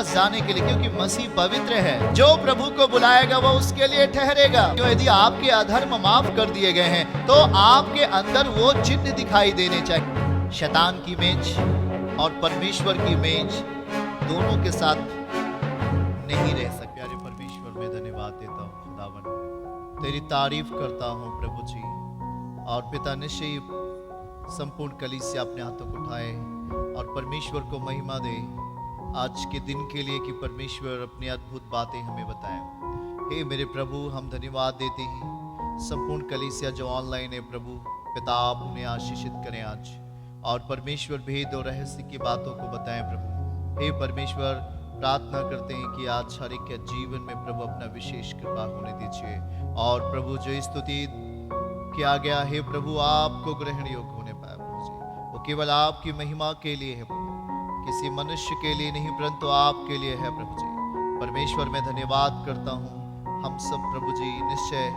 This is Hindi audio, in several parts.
पास जाने के लिए, क्योंकि मसीह पवित्र है। जो प्रभु को बुलाएगा वो उसके लिए ठहरेगा। तो यदि आपके अधर्म माफ कर दिए गए हैं तो आपके अंदर वो चिन्ह दिखाई देने चाहिए। शैतान की इमेज और परमेश्वर की इमेज दोनों के साथ नहीं रह सकते। प्यारे परमेश्वर, मैं धन्यवाद देता हूँ खुदावन, तेरी तारीफ करता हूँ प्रभु जी। और पिता, निश्चय संपूर्ण कलीसिया अपने हाथों को उठाए और परमेश्वर को महिमा दे आज के दिन के लिए कि परमेश्वर अपनी अद्भुत बातें हमें बताए। हे मेरे प्रभु, हम धन्यवाद देते हैं संपूर्ण कलीसिया जो ऑनलाइन है प्रभु। पिता, आप उन्हें आशीषित करें आज, और परमेश्वर भेद और रहस्य की बातों को बताएं प्रभु। हे परमेश्वर, प्रार्थना करते हैं कि आज हर एक के जीवन में प्रभु अपना विशेष कृपा होने दीजिए। और प्रभु, जो स्तुति किया गया है प्रभु, आपको ग्रहण योग्य होने पाए प्रभु जी, वो केवल आपकी महिमा के लिए है प्रभु, किसी मनुष्य के लिए नहीं परंतु आपके लिए है प्रभु जी। परमेश्वर, मैं धन्यवाद करता हूँ। हम सब प्रभु जी निश्चय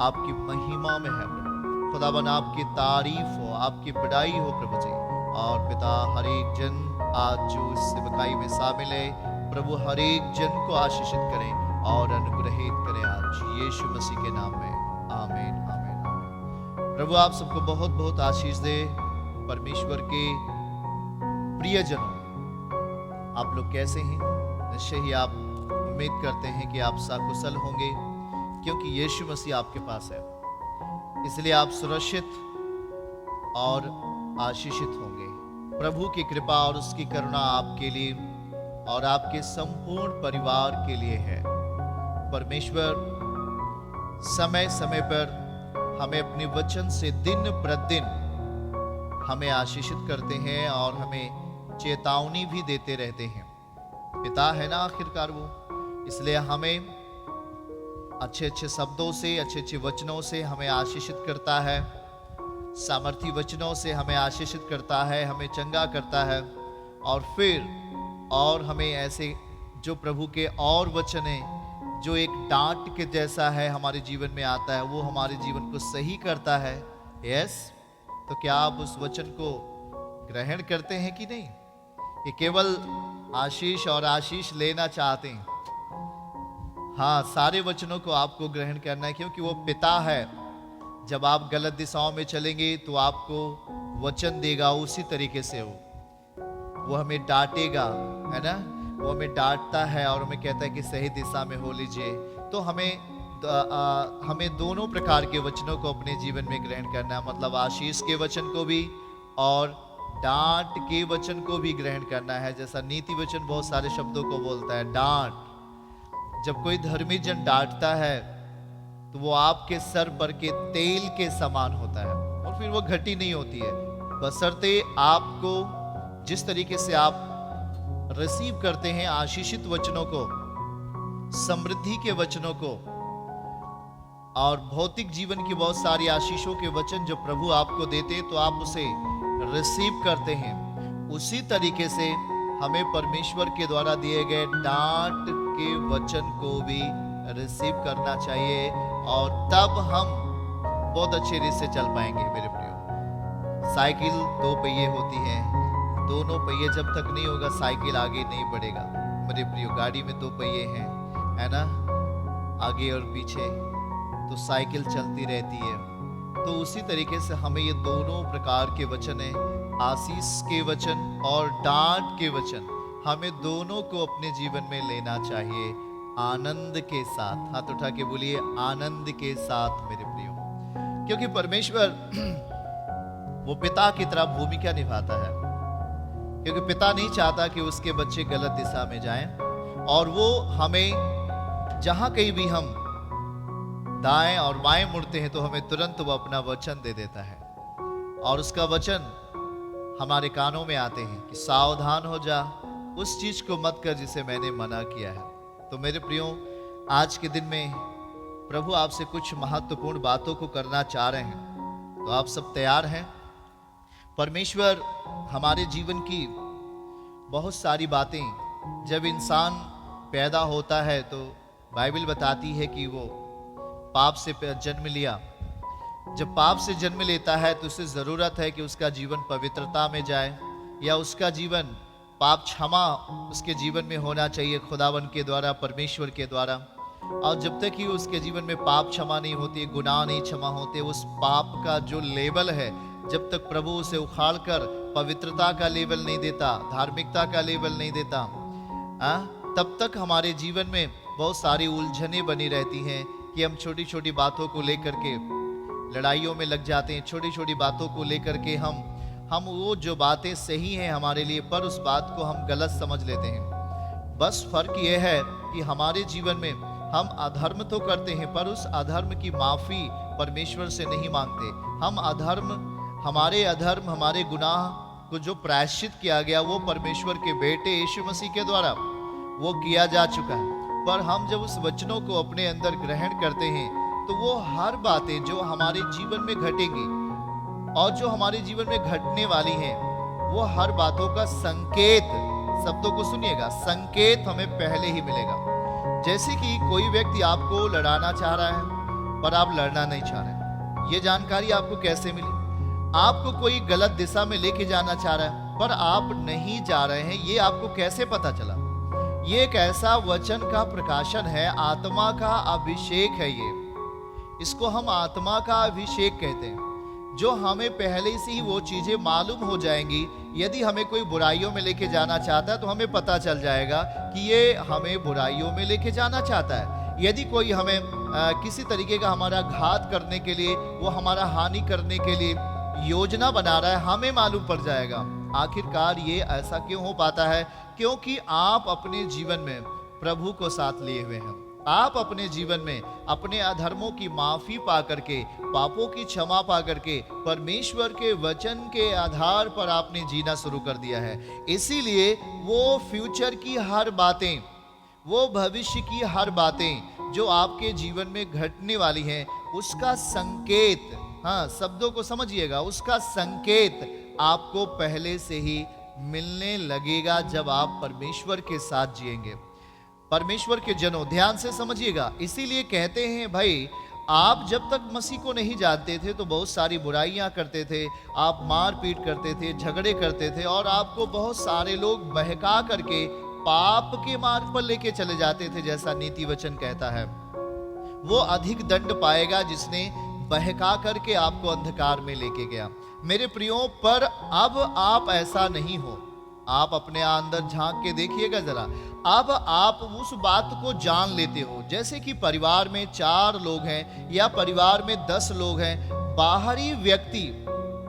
आपकी महिमा में है प्रभु। खुदावन, आपकी तारीफ हो, आपकी बड़ाई हो प्रभु जी। और पिता, हर एक जन आज जो इस सेवकाई में शामिल है प्रभु, हर एक जन को आशीषित करें और अनुग्रहित करें आज यीशु मसीह के नाम में। आमीन, आमीन। प्रभु आप सबको बहुत बहुत आशीष दे। परमेश्वर के प्रियजनों, आप लोग कैसे हैं? निश्चय ही आप उम्मीद करते हैं कि आप सकुशल होंगे, क्योंकि यीशु मसीह आपके पास है, इसलिए आप सुरक्षित और आशीषित होंगे। प्रभु की कृपा और उसकी करुणा आपके लिए और आपके संपूर्ण परिवार के लिए है। परमेश्वर समय समय पर हमें अपने वचन से दिन प्रतिदिन हमें आशीषित करते हैं और हमें चेतावनी भी देते रहते हैं। पिता है ना आखिरकार वो, इसलिए हमें अच्छे अच्छे शब्दों से, अच्छे अच्छे वचनों से हमें आशीषित करता है, सामर्थी वचनों से हमें आशीषित करता है, हमें चंगा करता है। और फिर और हमें ऐसे जो प्रभु के और वचन है जो एक डांट के जैसा है हमारे जीवन में आता है, वो हमारे जीवन को सही करता है। यस, तो क्या आप उस वचन को ग्रहण करते हैं कि नहीं? कि केवल आशीष और आशीष लेना चाहते हैं? हाँ, सारे वचनों को आपको ग्रहण करना है, क्योंकि वो पिता है। जब आप गलत दिशाओं में चलेंगे तो आपको वचन देगा उसी तरीके से। वो हमें डांटेगा, है ना, वो हमें डांटता है और हमें कहता है कि सही दिशा में हो लीजिए। तो हमें दोनों प्रकार के वचनों को अपने जीवन में ग्रहण करना है, मतलब आशीष के वचन को भी और डांट के वचन को भी ग्रहण करना है। जैसा नीति वचन बहुत सारे शब्दों को बोलता है। डांट, जब कोई धर्मी जन डांटता है तो वो आपके सर पर के तेल के समान होता है, और फिर वो घटी नहीं होती है, बशर्ते आपको जिस तरीके से आप रिसीव करते हैं आशीषित वचनों को, समृद्धि के वचनों को, और भौतिक जीवन की बहुत सारी आशीषों के वचन जो प्रभु आपको देते हैं, तो आप उसे रिसीव करते हैं। उसी तरीके से हमें परमेश्वर के द्वारा दिए गए डांट के वचन को भी रिसीव करना चाहिए, और तब हम बहुत अच्छे रीत से चल पाएंगे। मेरे प्रियो, साइकिल दो पहिए होती है, दोनों पहिए जब तक नहीं होगा साइकिल आगे नहीं बढ़ेगा। मेरे प्रियो, गाड़ी में दो पहिए हैं, है ना, आगे और पीछे, तो साइकिल चलती रहती है। तो उसी तरीके से हमें ये दोनों प्रकार के वचन है, आशीष के वचन और डांट के वचन, हमें दोनों को अपने जीवन में लेना चाहिए आनंद के साथ। हाथ उठा के बोलिए, आनंद के साथ मेरे प्रियो, क्योंकि परमेश्वर वो पिता की तरह भूमिका निभाता है, क्योंकि पिता नहीं चाहता कि उसके बच्चे गलत दिशा में जाएं, और वो हमें जहां कहीं भी हम दाएं और बाएं मुड़ते हैं तो हमें तुरंत वो अपना वचन दे देता है, और उसका वचन हमारे कानों में आते हैं कि सावधान हो जा, उस चीज को मत कर जिसे मैंने मना किया है। तो मेरे प्रियो, आज के दिन में प्रभु आपसे कुछ महत्वपूर्ण बातों को करना चाह रहे हैं, तो आप सब तैयार हैं? परमेश्वर हमारे जीवन की बहुत सारी बातें, जब इंसान पैदा होता है तो बाइबल बताती है कि वो पाप से जन्म लिया। जब पाप से जन्म लेता है तो उसे जरूरत है कि उसका जीवन पवित्रता में जाए, या उसका जीवन पाप क्षमा उसके जीवन में होना चाहिए खुदावन के द्वारा, परमेश्वर के द्वारा। और जब तक ही उसके जीवन में पाप क्षमा नहीं होती, गुनाह नहीं क्षमा होते, उस पाप का जो लेवल है, जब तक प्रभु उसे उखाड़ कर पवित्रता का लेवल नहीं देता, धार्मिकता का लेवल नहीं देता, तब तक हमारे जीवन में बहुत सारी उलझनें बनी रहती हैं कि हम छोटी छोटी बातों को लेकर के लड़ाइयों में लग जाते हैं। छोटी छोटी बातों को लेकर के हम वो जो बातें सही हैं हमारे लिए, पर उस बात को हम गलत समझ लेते हैं। बस फर्क यह है कि हमारे जीवन में हम अधर्म तो करते हैं, पर उस अधर्म की माफी परमेश्वर से नहीं मांगते। हम हमारे अधर्म, हमारे गुनाह को जो प्रायश्चित किया गया वो परमेश्वर के बेटे यीशु मसीह के द्वारा वो किया जा चुका है। पर हम जब उस वचनों को अपने अंदर ग्रहण करते हैं तो वो हर बातें जो हमारे जीवन में घटेंगी और जो हमारे जीवन में घटने वाली हैं, वो हर बातों का संकेत, शब्दों को सुनिएगा, संकेत हमें पहले ही मिलेगा। जैसे कि कोई व्यक्ति आपको लड़ाना चाह रहा है पर आप लड़ना नहीं चाह रहे, ये जानकारी आपको कैसे मिली? आपको कोई गलत दिशा में लेके जाना चाह रहा है पर आप नहीं जा रहे हैं, ये आपको कैसे पता चला? ये एक ऐसा वचन का प्रकाशन है, आत्मा का अभिषेक है। ये इसको हम आत्मा का अभिषेक कहते हैं, जो हमें पहले से ही वो चीजें मालूम हो जाएंगी। यदि हमें कोई बुराइयों में लेके जाना चाहता है तो हमें पता चल जाएगा कि ये हमें बुराइयों में लेके जाना चाहता है। यदि कोई हमें किसी तरीके का हमारा घात करने के लिए, वो हमारा हानि करने के लिए योजना बना रहा है, हमें मालूम पड़ जाएगा। आखिरकार ये ऐसा क्यों हो पाता है? क्योंकि आप अपने जीवन में प्रभु को साथ लिए हुए हैं। आप अपने जीवन में अपने अधर्मों की माफी पा करके, पापों की क्षमा पा करके, परमेश्वर के वचन के आधार पर आपने जीना शुरू कर दिया है। इसीलिए वो फ्यूचर की हर बातें, वो भविष्य की हर बातें जो आपके जीवन में घटने वाली हैं, उसका संकेत, हाँ शब्दों को समझिएगा, उसका संकेत आपको पहले से ही मिलने लगेगा जब आप परमेश्वर के साथ जिएंगे। परमेश्वर के जनों, ध्यान से समझिएगा। इसीलिए कहते हैं भाई, आप जब तक मसीह को नहीं जानते थे तो बहुत सारी बुराइयां करते थे, आप मारपीट करते थे, झगड़े करते थे, और आपको बहुत सारे लोग बहका करके पाप के मार्ग पर लेके चले जाते थे। जैसा नीति वचन कहता है, वो अधिक दंड पाएगा जिसने बहका करके आपको अंधकार में लेके गया। मेरे प्रियो, पर अब आप ऐसा नहीं हो। आप अपने अंदर झांक के देखिएगा जरा। अब आप उस बात को जान लेते हो, जैसे कि परिवार में 4 लोग हैं या परिवार में 10 लोग हैं, बाहरी व्यक्ति,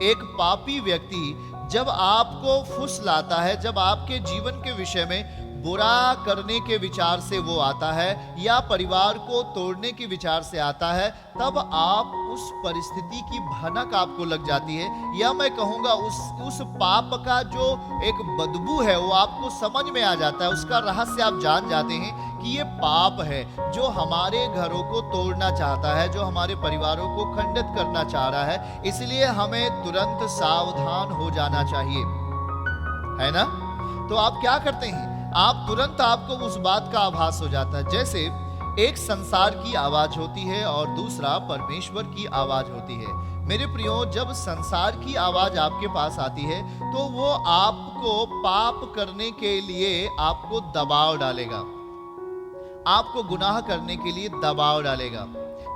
एक पापी व्यक्ति जब आपको फुसलाता है, जब आपके जीवन के विषय में बुरा करने के विचार से वो आता है या परिवार को तोड़ने के विचार से आता है, तब आप उस परिस्थिति की भनक आपको लग जाती है, या मैं कहूँगा उस पाप का जो एक बदबू है वो आपको समझ में आ जाता है। उसका रहस्य आप जान जाते हैं कि ये पाप है जो हमारे घरों को तोड़ना चाहता है, जो हमारे परिवारों को खंडित करना चाह रहा है। इसलिए हमें तुरंत सावधान हो जाना चाहिए, है ना? तो आप क्या करते हैं? आप तुरंत, आपको उस बात का आभास हो जाता है। जैसे एक संसार की आवाज होती है और दूसरा परमेश्वर की आवाज होती है। मेरे प्रियो, जब संसार की आवाज आपके पास आती है तो वो आपको पाप करने के लिए आपको दबाव डालेगा, आपको गुनाह करने के लिए दबाव डालेगा।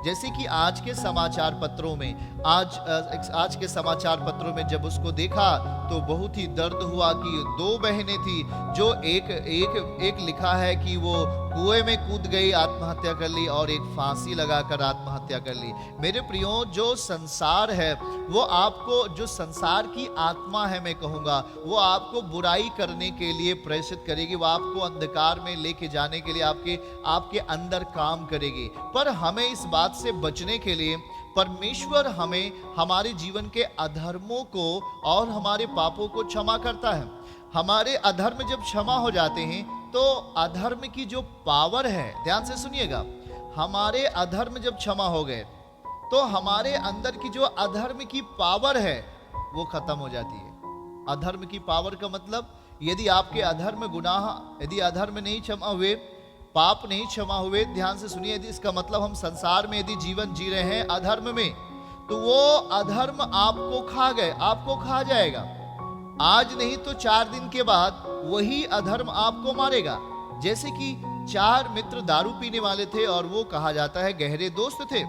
जैसे कि आज के समाचार पत्रों में, आज के समाचार पत्रों में जब उसको देखा तो बहुत ही दर्द हुआ कि 2 बहनें थी, जो एक लिखा है कि वो कुएं में कूद गई, आत्महत्या कर ली, और एक फांसी लगाकर आत्महत्या कर ली। मेरे प्रियो, जो संसार है वो आपको, जो संसार की आत्मा है मैं कहूँगा, वो आपको बुराई करने के लिए प्रेरित करेगी, वो आपको अंधकार में लेके जाने के लिए आपके अंदर काम करेगी। पर हमें इस बात से बचने के लिए परमेश्वर हमें हमारे जीवन के अधर्मों को और हमारे पापों को क्षमा करता है। हमारे अधर्म जब क्षमा हो जाते हैं तो अधर्म की जो पावर है, ध्यान से सुनिएगा, हमारे अधर्म जब क्षमा हो गए तो हमारे अंदर की जो अधर्म की पावर है वो खत्म हो जाती है। अधर्म की पावर का मतलब, यदि आपके अधर्म गुनाह, यदि अधर्म नहीं क्षमा हुए, पाप नहीं क्षमा हुए, ध्यान से सुनिए, यदि इसका मतलब हम संसार में यदि जीवन जी रहे हैं अधर्म में, तो वो अधर्म आपको खा गए, आपको खा जाएगा। आज नहीं तो 4 दिन के बाद वही अधर्म आपको मारेगा। जैसे कि 4 मित्र दारू पीने वाले थे और वो कहा जाता है गहरे दोस्त थे।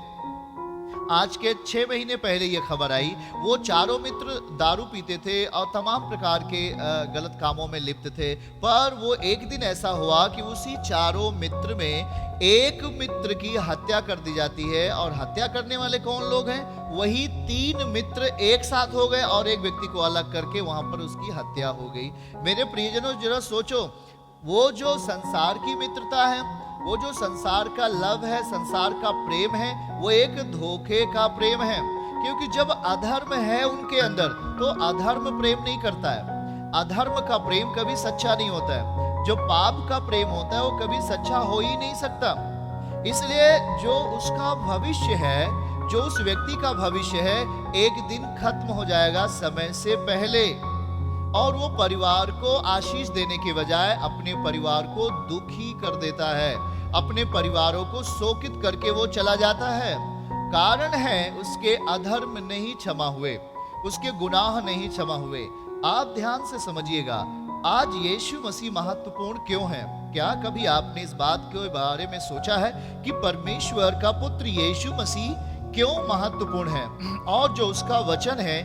आज के 6 महीने पहले ये खबर आई, वो चारों मित्र दारू पीते थे और तमाम प्रकार के गलत कामों में लिप्त थे। पर वो एक दिन ऐसा हुआ कि उसी चारों मित्र में एक मित्र की हत्या कर दी जाती है। और हत्या करने वाले कौन लोग हैं? वही 3 मित्र एक साथ हो गए और एक व्यक्ति को अलग करके वहां पर उसकी हत्या हो गई। मेरे प्रियजनों, जरा सोचो, वो जो संसार की मित्रता है, वो जो संसार का लव है, संसार का प्रेम है, वो एक धोखे का प्रेम है। क्योंकि जब अधर्म है उनके अंदर तो अधर्म प्रेम नहीं करता है। अधर्म का प्रेम कभी सच्चा नहीं होता है। जो पाप का प्रेम होता है वो कभी सच्चा हो ही नहीं सकता। इसलिए जो उसका भविष्य है, जो उस व्यक्ति का भविष्य है, एक दिन खत्म हो जाएगा समय से पहले। और वो परिवार को आशीष देने के बजाय अपने परिवार को दुखी कर देता है, अपने परिवारों को शोकित करके वो चला जाता है। कारण है उसके अधर्म नहीं क्षमा हुए, उसके गुनाह नहीं क्षमा हुए। आप ध्यान से समझिएगा, आज यीशु मसीह महत्वपूर्ण क्यों है? क्या कभी आपने इस बात के बारे में सोचा है कि परमेश्वर का पुत्र यीशु मसीह क्यों महत्वपूर्ण है? और जो उसका वचन है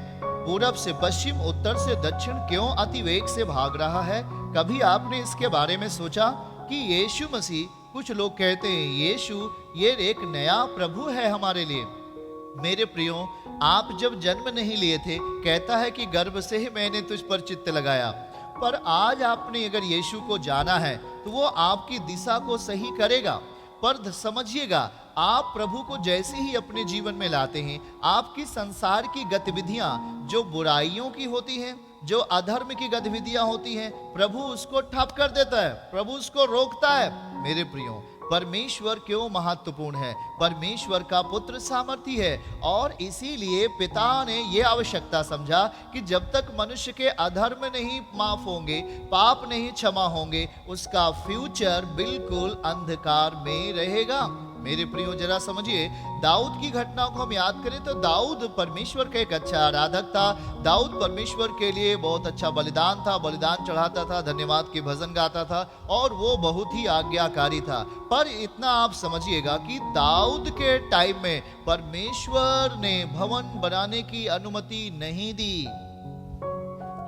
पूरब से पश्चिम, उत्तर से दक्षिण क्यों अतिवेग से भाग रहा है? कभी आपने इसके बारे में सोचा कि यीशु मसीह, कुछ लोग कहते हैं यीशु ये एक नया प्रभु है हमारे लिए। मेरे प्रियो, आप जब जन्म नहीं लिए थे, कहता है कि गर्भ से ही मैंने तुझ पर चित्त लगाया। पर आज आपने अगर यीशु को जाना है तो वो आपकी दिशा को सही करेगा। पर समझिएगा, आप प्रभु को जैसे ही अपने जीवन में लाते हैं, आपकी संसार की गतिविधियां जो बुराइयों की होती हैं, जो अधर्म की गतिविधियां होती हैं, प्रभु उसको ठप कर देता है, प्रभु उसको रोकता है। मेरे प्रियो, परमेश्वर क्यों महत्वपूर्ण है? परमेश्वर का पुत्र सामर्थी है। और इसीलिए पिता ने यह आवश्यकता समझा कि जब तक मनुष्य के अधर्म नहीं माफ होंगे, पाप नहीं क्षमा होंगे, उसका फ्यूचर बिल्कुल अंधकार में रहेगा। मेरे प्रियो, जरा समझिए, दाऊद की घटना को हम याद करें तो दाऊद परमेश्वर का एक अच्छा आराधक था। दाऊद परमेश्वर के लिए बहुत अच्छा बलिदान था, बलिदान चढ़ाता था, धन्यवाद के भजन गाता था और वो बहुत ही आज्ञाकारी था। पर इतना आप समझिएगा कि दाऊद के टाइम में परमेश्वर ने भवन बनाने की अनुमति नहीं दी।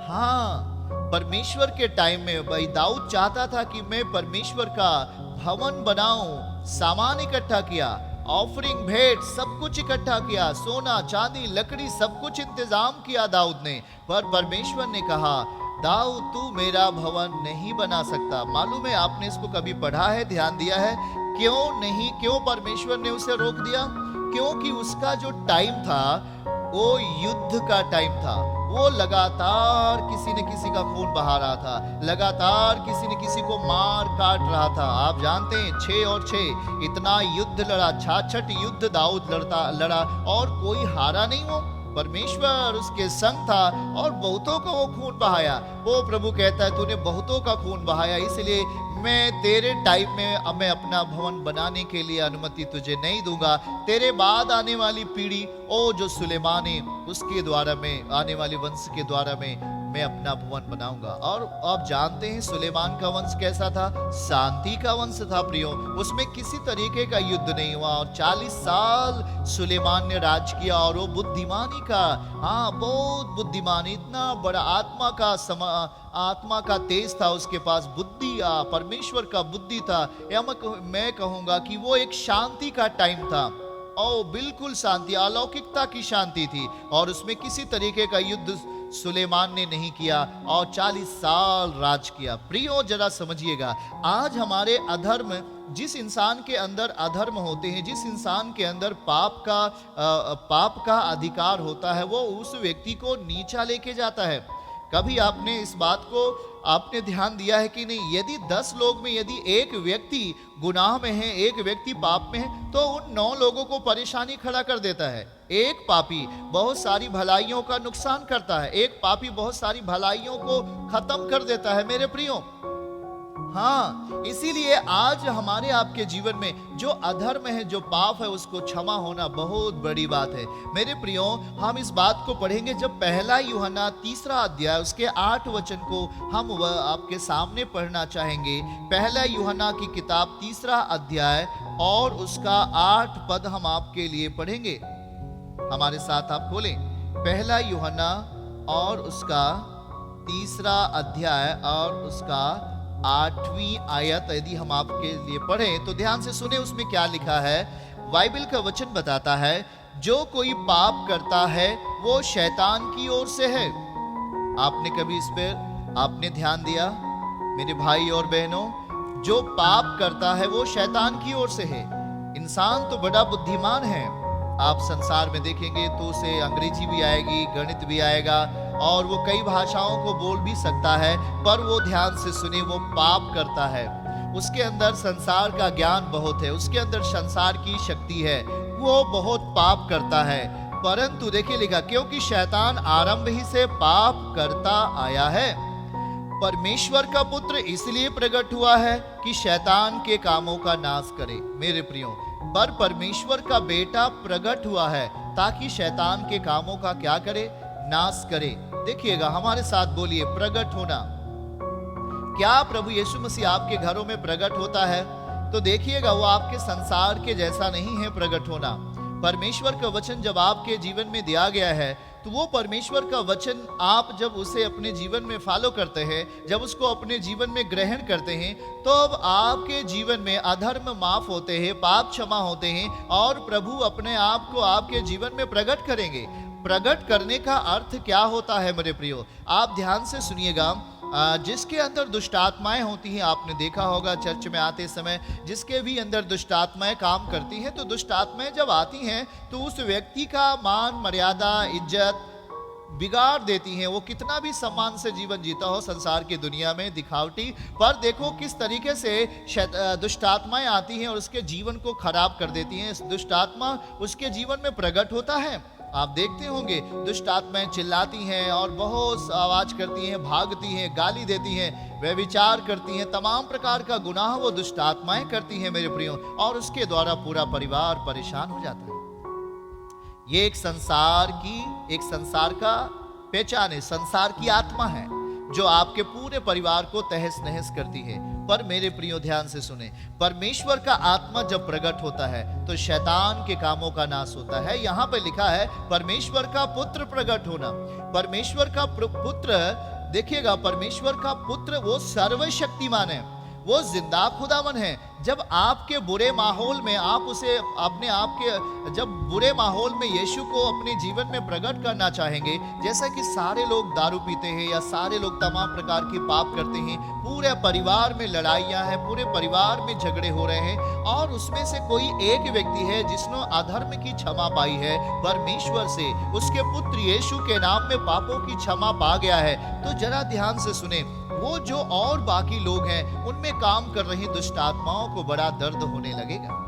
हाँ, परमेश्वर के टाइम में भाई दाऊद चाहता था कि मैं परमेश्वर का भवन बनाऊं, सामान इकट्ठा किया, ऑफरिंग, भेंट सब कुछ इकट्ठा किया, सोना चांदी लकड़ी सब कुछ इंतजाम किया दाऊद ने। पर परमेश्वर ने कहा, दाऊद तू मेरा भवन नहीं बना सकता। मालूम है, आपने इसको कभी पढ़ा है, ध्यान दिया है? क्यों नहीं? क्यों परमेश्वर ने उसे रोक दिया? क्योंकि उसका जो टाइम था वो युद्ध का टाइम था। वो लगातार किसी न किसी का खून बहा रहा था, लगातार किसी न किसी को मार काट रहा था। आप जानते हैं 6 और 6 इतना युद्ध लड़ा, 66 युद्ध दाऊद लड़ा और कोई हारा नहीं। वो परमेश्वर उसके संग था और बहुतों को वो खून बहाया। वो प्रभु कहता है तूने बहुतों का खून बहाया, इसलिए मैं तेरे टाइम में अब मैं अपना भवन बनाने के लिए अनुमति तुझे नहीं दूंगा। तेरे बाद आने वाली पीढ़ी, ओ जो सुलेमान है, उसके द्वारा में आने वाले वंश के द्वारा में मैं अपना भवन बनाऊंगा। और आप जानते हैं सुलेमान का वंश कैसा था? शांति का वंश था प्रियो। उसमें किसी तरीके का युद्ध नहीं हुआ और 40 साल सुलेमान ने राज किया और वो बुद्धिमानी का, हाँ बहुत बुद्धिमान, इतना बड़ा आत्मा का तेज था उसके पास, बुद्धि, परमेश्वर का बुद्धि था। या मैं कहूंगा कि वो एक शांति का टाइम था। ओ बिल्कुल शांति, अलौकिकता की शांति थी और उसमें किसी तरीके का युद्ध सुलेमान ने नहीं किया और 40 साल राज किया। प्रियो जरा समझिएगा, आज हमारे अधर्म, जिस इंसान के अंदर अधर्म होते हैं, जिस इंसान के अंदर पाप का अधिकार होता है, वो उस व्यक्ति को नीचा लेके जाता है। कभी आपने इस बात को आपने ध्यान दिया है कि नहीं? यदि 10 लोग में यदि एक व्यक्ति गुनाह में है, एक व्यक्ति पाप में है, तो उन 9 लोगों को परेशानी खड़ा कर देता है। एक पापी बहुत सारी भलाइयों का नुकसान करता है, एक पापी बहुत सारी भलाइयों को खत्म कर देता है। मेरे प्रियो, हाँ, इसीलिए आज हमारे आपके जीवन में जो अधर्म है, जो पाप है, उसको क्षमा होना बहुत बड़ी बात है। मेरे प्रियो, हम इस बात को पढ़ेंगे जब पहला यूहन्ना 3 अध्याय उसके 8 वचन को हम वह आपके सामने पढ़ना चाहेंगे। पहला यूहन्ना की किताब 3 अध्याय और उसका 8 पद हम आपके लिए पढ़ेंगे। हमारे साथ आप खोलें पहला यूहन्ना और उसका 3 अध्याय और उसका 8वीं आयत यदि हम आपके लिए पढ़ें तो ध्यान से सुने उसमें क्या लिखा है। बाइबल का वचन बताता है, जो कोई पाप करता है वो शैतान की ओर से है। आपने कभी इस पर आपने ध्यान दिया मेरे भाई और बहनों? जो पाप करता है वो शैतान की ओर से है। इंसान तो बड़ा बुद्धिमान है। आप संसार में देखेंगे तो उसे अंग्रेजी भी आएगी, गणित भी आएगा और वो कई भाषाओं को बोल भी सकता है, पर वो ध्यान से सुने वो पाप करता है। उसके अंदर संसार का ज्ञान बहुत है, उसके अंदर संसार की शक्ति है, वो बहुत पाप करता है। परंतु देखिए लिखा, क्योंकि शैतान आरंभ ही से पाप करता आया है, परमेश्वर का पुत्र इसलिए प्रकट हुआ है कि शैतान के कामों का नाश करे। मेरे प्रियो, पर परमेश्वर का बेटा प्रकट हुआ है ताकि शैतान के कामों का क्या करे? नाश करे। देखिएगा, हमारे साथ बोलिए, प्रकट होना। क्या प्रभु यीशु मसीह आपके घरों में प्रकट होता है? तो देखिएगा, वो आपके संसार के जैसा नहीं है प्रकट होना। परमेश्वर का वचन जब आपके जीवन में दिया गया है तो वो परमेश्वर का वचन आप जब उसे अपने जीवन में फॉलो करते हैं, जब उसको अपने जीवन में ग्रहण करते हैं, तो अब आपके जीवन में अधर्म माफ होते हैं, पाप क्षमा होते हैं और प्रभु अपने आप को आपके जीवन में प्रकट करेंगे। प्रकट करने का अर्थ क्या होता है मेरे प्रियो? आप ध्यान से सुनिएगा। जिसके अंदर दुष्ट आत्माएं होती हैं, आपने देखा होगा चर्च में आते समय जिसके भी अंदर दुष्ट आत्माएं काम करती हैं, तो दुष्ट आत्माएं जब आती हैं तो उस व्यक्ति का मान मर्यादा इज्जत बिगाड़ देती हैं। वो कितना भी सम्मान से जीवन जीता हो संसार की दुनिया में दिखावटी, पर देखो किस तरीके से दुष्ट आत्माएं आती हैं और उसके जीवन को खराब कर देती हैं। दुष्ट आत्मा उसके जीवन में प्रकट होता है। आप देखते होंगे दुष्ट आत्माएं चिल्लाती हैं और बहुत आवाज करती हैं, भागती हैं, गाली देती हैं, व्यभिचार करती हैं, तमाम प्रकार का गुनाह वो दुष्ट आत्माएं करती हैं मेरे प्रियो, और उसके द्वारा पूरा परिवार परेशान हो जाता है। ये एक संसार का पहचान है, संसार की आत्मा है जो आपके पूरे परिवार को तहस नहस करती है। पर मेरे प्रियो ध्यान से सुने, परमेश्वर का आत्मा जब प्रकट होता है तो शैतान के कामों का नाश होता है। यहां पे लिखा है परमेश्वर का पुत्र प्रकट होना। परमेश्वर का पुत्र, देखिएगा, परमेश्वर का पुत्र वो सर्वशक्तिमान है, वो जिंदा खुदावन है। जब आपके बुरे माहौल में आप उसे अपने आप के जब बुरे माहौल में यीशु को अपने जीवन में प्रकट करना चाहेंगे, जैसा कि सारे लोग दारू पीते हैं या सारे लोग तमाम प्रकार की पाप करते हैं, पूरे परिवार में लड़ाइयां हैं, पूरे परिवार में झगड़े हो रहे हैं, और उसमें से कोई एक व्यक्ति है जिसने अधर्म की क्षमा पाई है परमेश्वर से, उसके पुत्र यीशु के नाम में पापों की क्षमा पा गया है, तो जरा ध्यान से सुने, वो जो और बाकी लोग हैं उनमें काम कर रही दुष्ट आत्माओं को बड़ा दर्द होने लगेगा,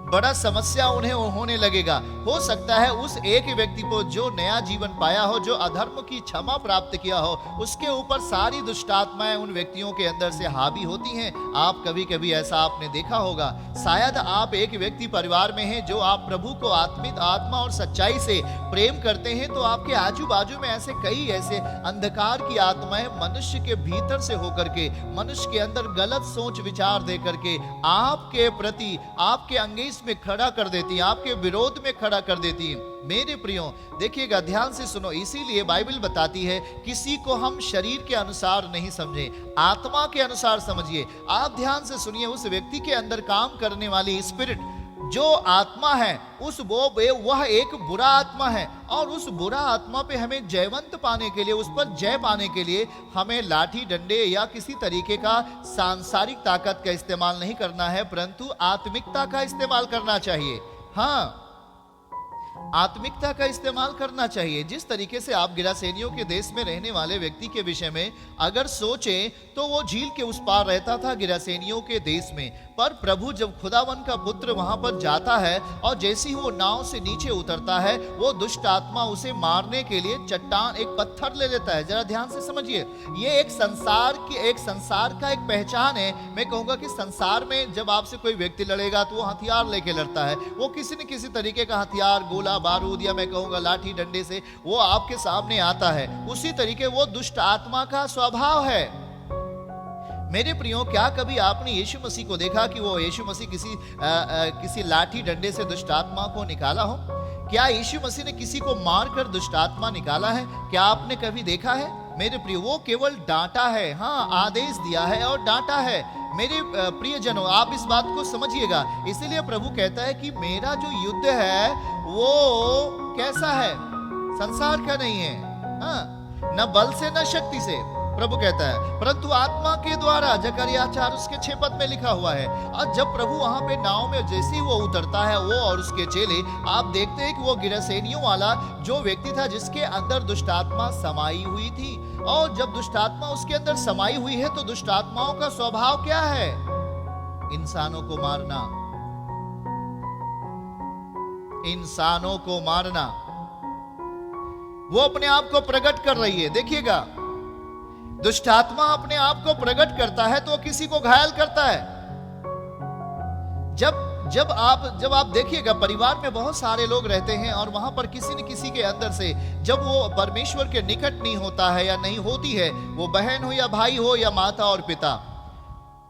बड़ा समस्या उन्हें होने लगेगा। हो सकता है उस एक व्यक्ति को जो नया जीवन पाया हो, जो अधर्म की क्षमा प्राप्त किया हो, उसके ऊपर सारी दुष्ट आत्माएं उन व्यक्तियों के अंदर से हावी होती हैं। आप कभी कभी ऐसा आपने देखा होगा। शायद आप एक व्यक्ति परिवार में हैं जो आप प्रभु को आत्मा और सच्चाई से प्रेम करते हैं, तो आपके आजू बाजू में ऐसे अंधकार की आत्माएं मनुष्य के भीतर से होकर के, मनुष्य के अंदर गलत सोच विचार दे करके आपके प्रति, आपके अंगेज में खड़ा कर देती है, आपके विरोध में खड़ा कर देती है। मेरे प्रियो देखिएगा, ध्यान से सुनो, इसीलिए बाइबल बताती है किसी को हम शरीर के अनुसार नहीं समझे, आत्मा के अनुसार समझिए। आप ध्यान से सुनिए, उस व्यक्ति के अंदर काम करने वाली स्पिरिट जो आत्मा है वह एक बुरा आत्मा है, और उस बुरा आत्मा पे हमें जयवंत पाने के लिए, उस पर जय पाने के लिए हमें लाठी डंडे या किसी तरीके का सांसारिक ताकत का इस्तेमाल नहीं करना है, परंतु आत्मिकता का इस्तेमाल करना चाहिए। हाँ, आत्मिकता का इस्तेमाल करना चाहिए। जिस तरीके से आप गिरासेनियों के देश में रहने वाले व्यक्ति के विषय में अगर सोचें तो वो झील के उस पार रहता था गिरासेनियों के देश में, पर प्रभु जब खुदावन का पुत्र वहां पर जाता है और जैसे ही वो नाव से नीचे उतरता है, वो दुष्ट आत्मा उसे मारने के लिए चट्टान एक पत्थर ले लेता है। जरा ध्यान से समझिए, ये एक संसार का एक पहचान है। मैं कहूंगा कि संसार में जब आपसे कोई व्यक्ति लड़ेगा तो वो हथियार लेके लड़ता है, वो किसी न किसी तरीके का हथियार, गोला बारूद या मैं कहूंगा लाठी डंडे से वो आपके सामने आता है। उसी तरीके वो दुष्ट आत्मा का स्वभाव है। मेरे प्रियो, क्या कभी आपने यीशु मसीह को देखा कि वो यीशु मसीह किसी लाठी डंडे से दुष्ट आत्मा को निकाला हो? क्या यीशु मसीह ने किसी को मारकर दुष्ट आत्मा निकाला है? क्या आपने कभी देखा है? मेरे प्रियो, वो केवल डांटा है, हाँ, आदेश दिया है और डांटा है। मेरे प्रियजनों, आप इस बात को समझिएगा। इसीलिए प्रभु कहता है कि मेरा जो युद्ध है वो कैसा है? संसार का नहीं है, हाँ, न बल से न शक्ति से, प्रभु कहता है, परंतु आत्मा के द्वारा। जकरिया 4 उसके 6 पद में लिखा हुआ है। और जब प्रभु वहां पे नाव में जैसे ही वो उतरता है, वो और उसके चेले, आप देखते हैं कि वो गिरासेनियों वाला जो व्यक्ति था जिसके अंदर दुष्ट आत्मा समाई हुई थी, और जब दुष्ट आत्मा उसके अंदर समाई हुई है तो दुष्ट आत्माओं का स्वभाव क्या है? इंसानों को मारना, इंसानों को मारना। वो अपने आप को प्रकट कर रही है। देखिएगा, दुष्ट आत्मा अपने आप को प्रकट करता है तो किसी को घायल करता है। जब आप देखिएगा, परिवार में बहुत सारे लोग रहते हैं और वहां पर किसी न किसी के अंदर से जब वो परमेश्वर के निकट नहीं होता है या नहीं होती है, वो बहन हो या भाई हो या माता और पिता,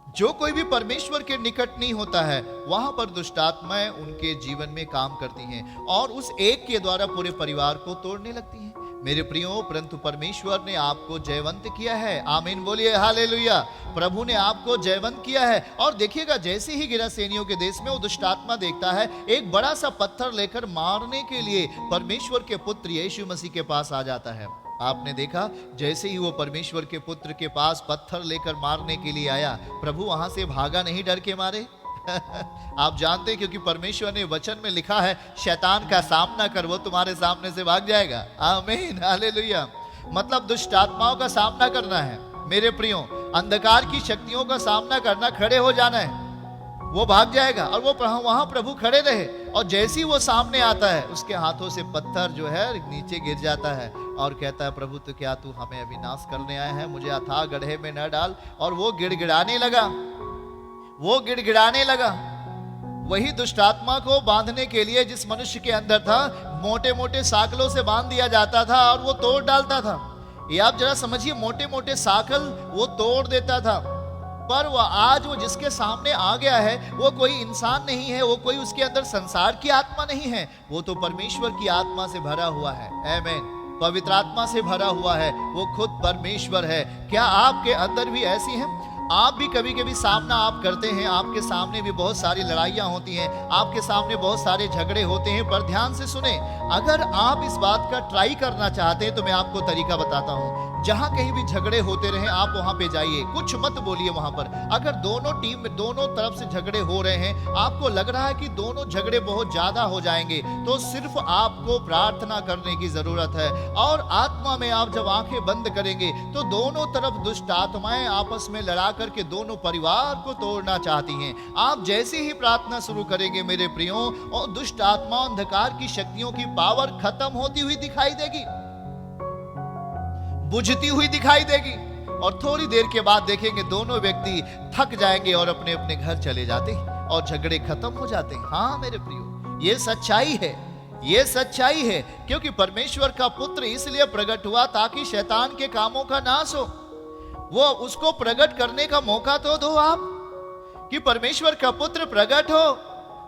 जो कोई भी परमेश्वर के निकट नहीं होता है, वहां पर दुष्ट आत्माएं उनके जीवन में काम करती हैं और उस एक के द्वारा पूरे परिवार को तोड़ने लगती हैं। मेरे प्रियो, परंतु परमेश्वर ने आपको जयवंत किया है। आमीन बोलिए, हालेलुया। प्रभु ने आपको जयवंत किया है। और देखिएगा, जैसे ही गिरासेनियों के देश में वो दुष्ट आत्मा देखता है, एक बड़ा सा पत्थर लेकर मारने के लिए परमेश्वर के पुत्र यीशु मसीह के पास आ जाता है। आपने देखा, जैसे ही वो परमेश्वर के पुत्र के पास पत्थर लेकर मारने के लिए आया, प्रभु वहां से भागा नहीं डर के मारे। आप जानते हैं, क्योंकि परमेश्वर ने वचन में लिखा है, शैतान का सामना कर, वो तुम्हारे सामने से भाग जाएगा। आमीन, हालेलुया। मतलब दुष्ट आत्माओं का सामना करना है मेरे प्रियो, अंधकार की शक्तियों का सामना करना, खड़े हो जाना है, वो भाग जाएगा। और वो वहां प्रभु खड़े रहे, और जैसे ही वो सामने आता है, उसके हाथों से पत्थर जो है नीचे गिर जाता है और कहता है, प्रभु तो क्या तू हमें अविनाश करने आया है? मुझे अथाह गड्ढे में न डाल। और वो गिड़गिड़ाने लगा, वो गिड़गिड़ाने लगा। वही दुष्ट आत्मा को बांधने के लिए जिस मनुष्य के अंदर था, मोटे मोटे साकलों से बांध दिया जाता था और वो तोड़ डालता था। ये आप जरा समझिए, मोटे मोटे साकल वो तोड़ देता था। पर वो आज वो जिसके सामने आ गया है, वो कोई इंसान नहीं है, वो कोई उसके अंदर संसार की आत्मा नहीं है, वो तो परमेश्वर की आत्मा से भरा हुआ है। आमीन, पवित्र आत्मा से भरा हुआ है, वो खुद परमेश्वर है। क्या आपके अंदर भी ऐसी है? आप भी कभी कभी सामना आप करते हैं, आपके सामने भी बहुत सारी लड़ाइयां होती हैं, आपके सामने बहुत सारे झगड़े होते हैं। पर ध्यान से सुने, अगर आप इस बात का ट्राई करना चाहते हैं तो मैं आपको तरीका बताता हूं। जहां कहीं भी झगड़े होते रहे, आप वहां पे जाइए, कुछ मत बोलिए वहां पर। अगर दोनों टीम में दोनों तरफ से झगड़े हो रहे हैं, आपको लग रहा है कि दोनों झगड़े बहुत ज्यादा हो जाएंगे, तो सिर्फ आपको प्रार्थना करने की जरूरत है। और आत्मा में आप जब आंखें बंद करेंगे तो दोनों तरफ दुष्ट आत्माएं आपस में लड़ा करके दोनों परिवार को तोड़ना चाहती हैं। आप जैसे ही प्रार्थना शुरू करेंगे मेरे प्रियो, और दुष्ट आत्मा, अंधकार की शक्तियों की पावर खत्म होती हुई दिखाई देगी, बुझती हुई दिखाई देगी। और थोड़ी देर के बाद देखेंगे दोनों व्यक्ति थक जाएंगे और अपने अपने घर चले जाते हैं और झगड़े खत्म हो जाते हैं। हाँ मेरे प्रियो, ये सच्चाई है, ये सच्चाई है। क्योंकि परमेश्वर का पुत्र इसलिए प्रकट हुआ ताकि शैतान के कामों का नाश हो। वो उसको प्रकट करने का मौका तो दो आप, कि परमेश्वर का पुत्र प्रकट हो।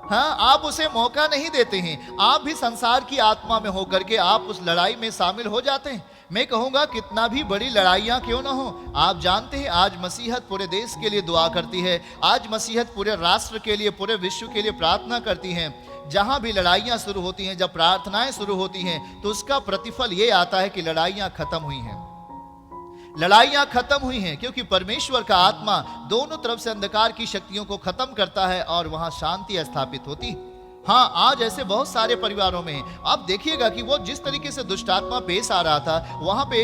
हाँ, आप उसे मौका नहीं देते हैं। आप भी संसार की आत्मा में होकर के आप उस लड़ाई में शामिल हो जाते हैं। मैं कहूंगा, कितना भी बड़ी लड़ाइयां क्यों ना हो, आप जानते हैं आज मसीहत पूरे देश के लिए दुआ करती है, आज मसीहत पूरे राष्ट्र के लिए, पूरे विश्व के लिए प्रार्थना करती है। जहां भी लड़ाइयां शुरू होती हैं, जब प्रार्थनाएं शुरू होती हैं, तो उसका प्रतिफल ये आता है कि लड़ाइयां खत्म हुई हैं, लड़ाइयां खत्म हुई हैं। क्योंकि परमेश्वर का आत्मा दोनों तरफ से अंधकार की शक्तियों को खत्म करता है और वहां शांति स्थापित होती है। हाँ, आज ऐसे बहुत सारे परिवारों में हैं। आप देखिएगा कि वो जिस तरीके से दुष्ट आत्मा पेश आ रहा था, वहां पे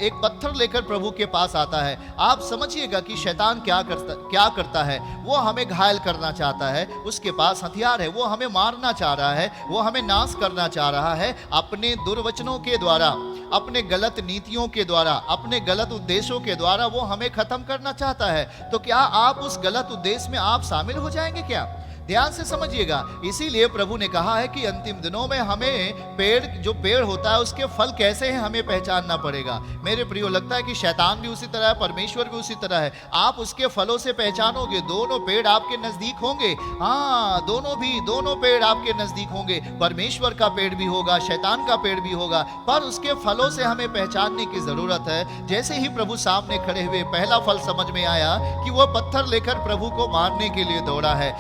एक पत्थर लेकर प्रभु के पास आता है। आप समझिएगा कि शैतान क्या करता है। वो हमें घायल करना चाहता है, उसके पास हथियार है, वो हमें मारना चाह रहा है, वो हमें नाश करना चाह रहा है अपने दुर्वचनों के द्वारा, अपने गलत नीतियों के द्वारा, अपने गलत उद्देश्यों के द्वारा वो हमें खत्म करना चाहता है। तो क्या आप उस गलत उद्देश्य में आप शामिल हो जाएंगे क्या? ध्यान से समझिएगा। इसीलिए प्रभु ने कहा है कि अंतिम दिनों में हमें जो पेड़ होता है उसके फल कैसे हैं हमें पहचानना पड़ेगा। मेरे प्रियो, लगता है कि शैतान भी उसी तरह है, परमेश्वर भी उसी तरह है। आप उसके फलों से पहचानोगे। दोनों पेड़ आपके नजदीक होंगे। हाँ, दोनों पेड़ आपके नजदीक होंगे। परमेश्वर का पेड़ भी होगा, शैतान का पेड़ भी होगा, पर उसके फलों से हमें पहचानने की जरूरत है। जैसे ही प्रभु सामने खड़े हुए, पहला फल समझ में आया कि वो पत्थर लेकर प्रभु को मारने के लिए दौड़ा है।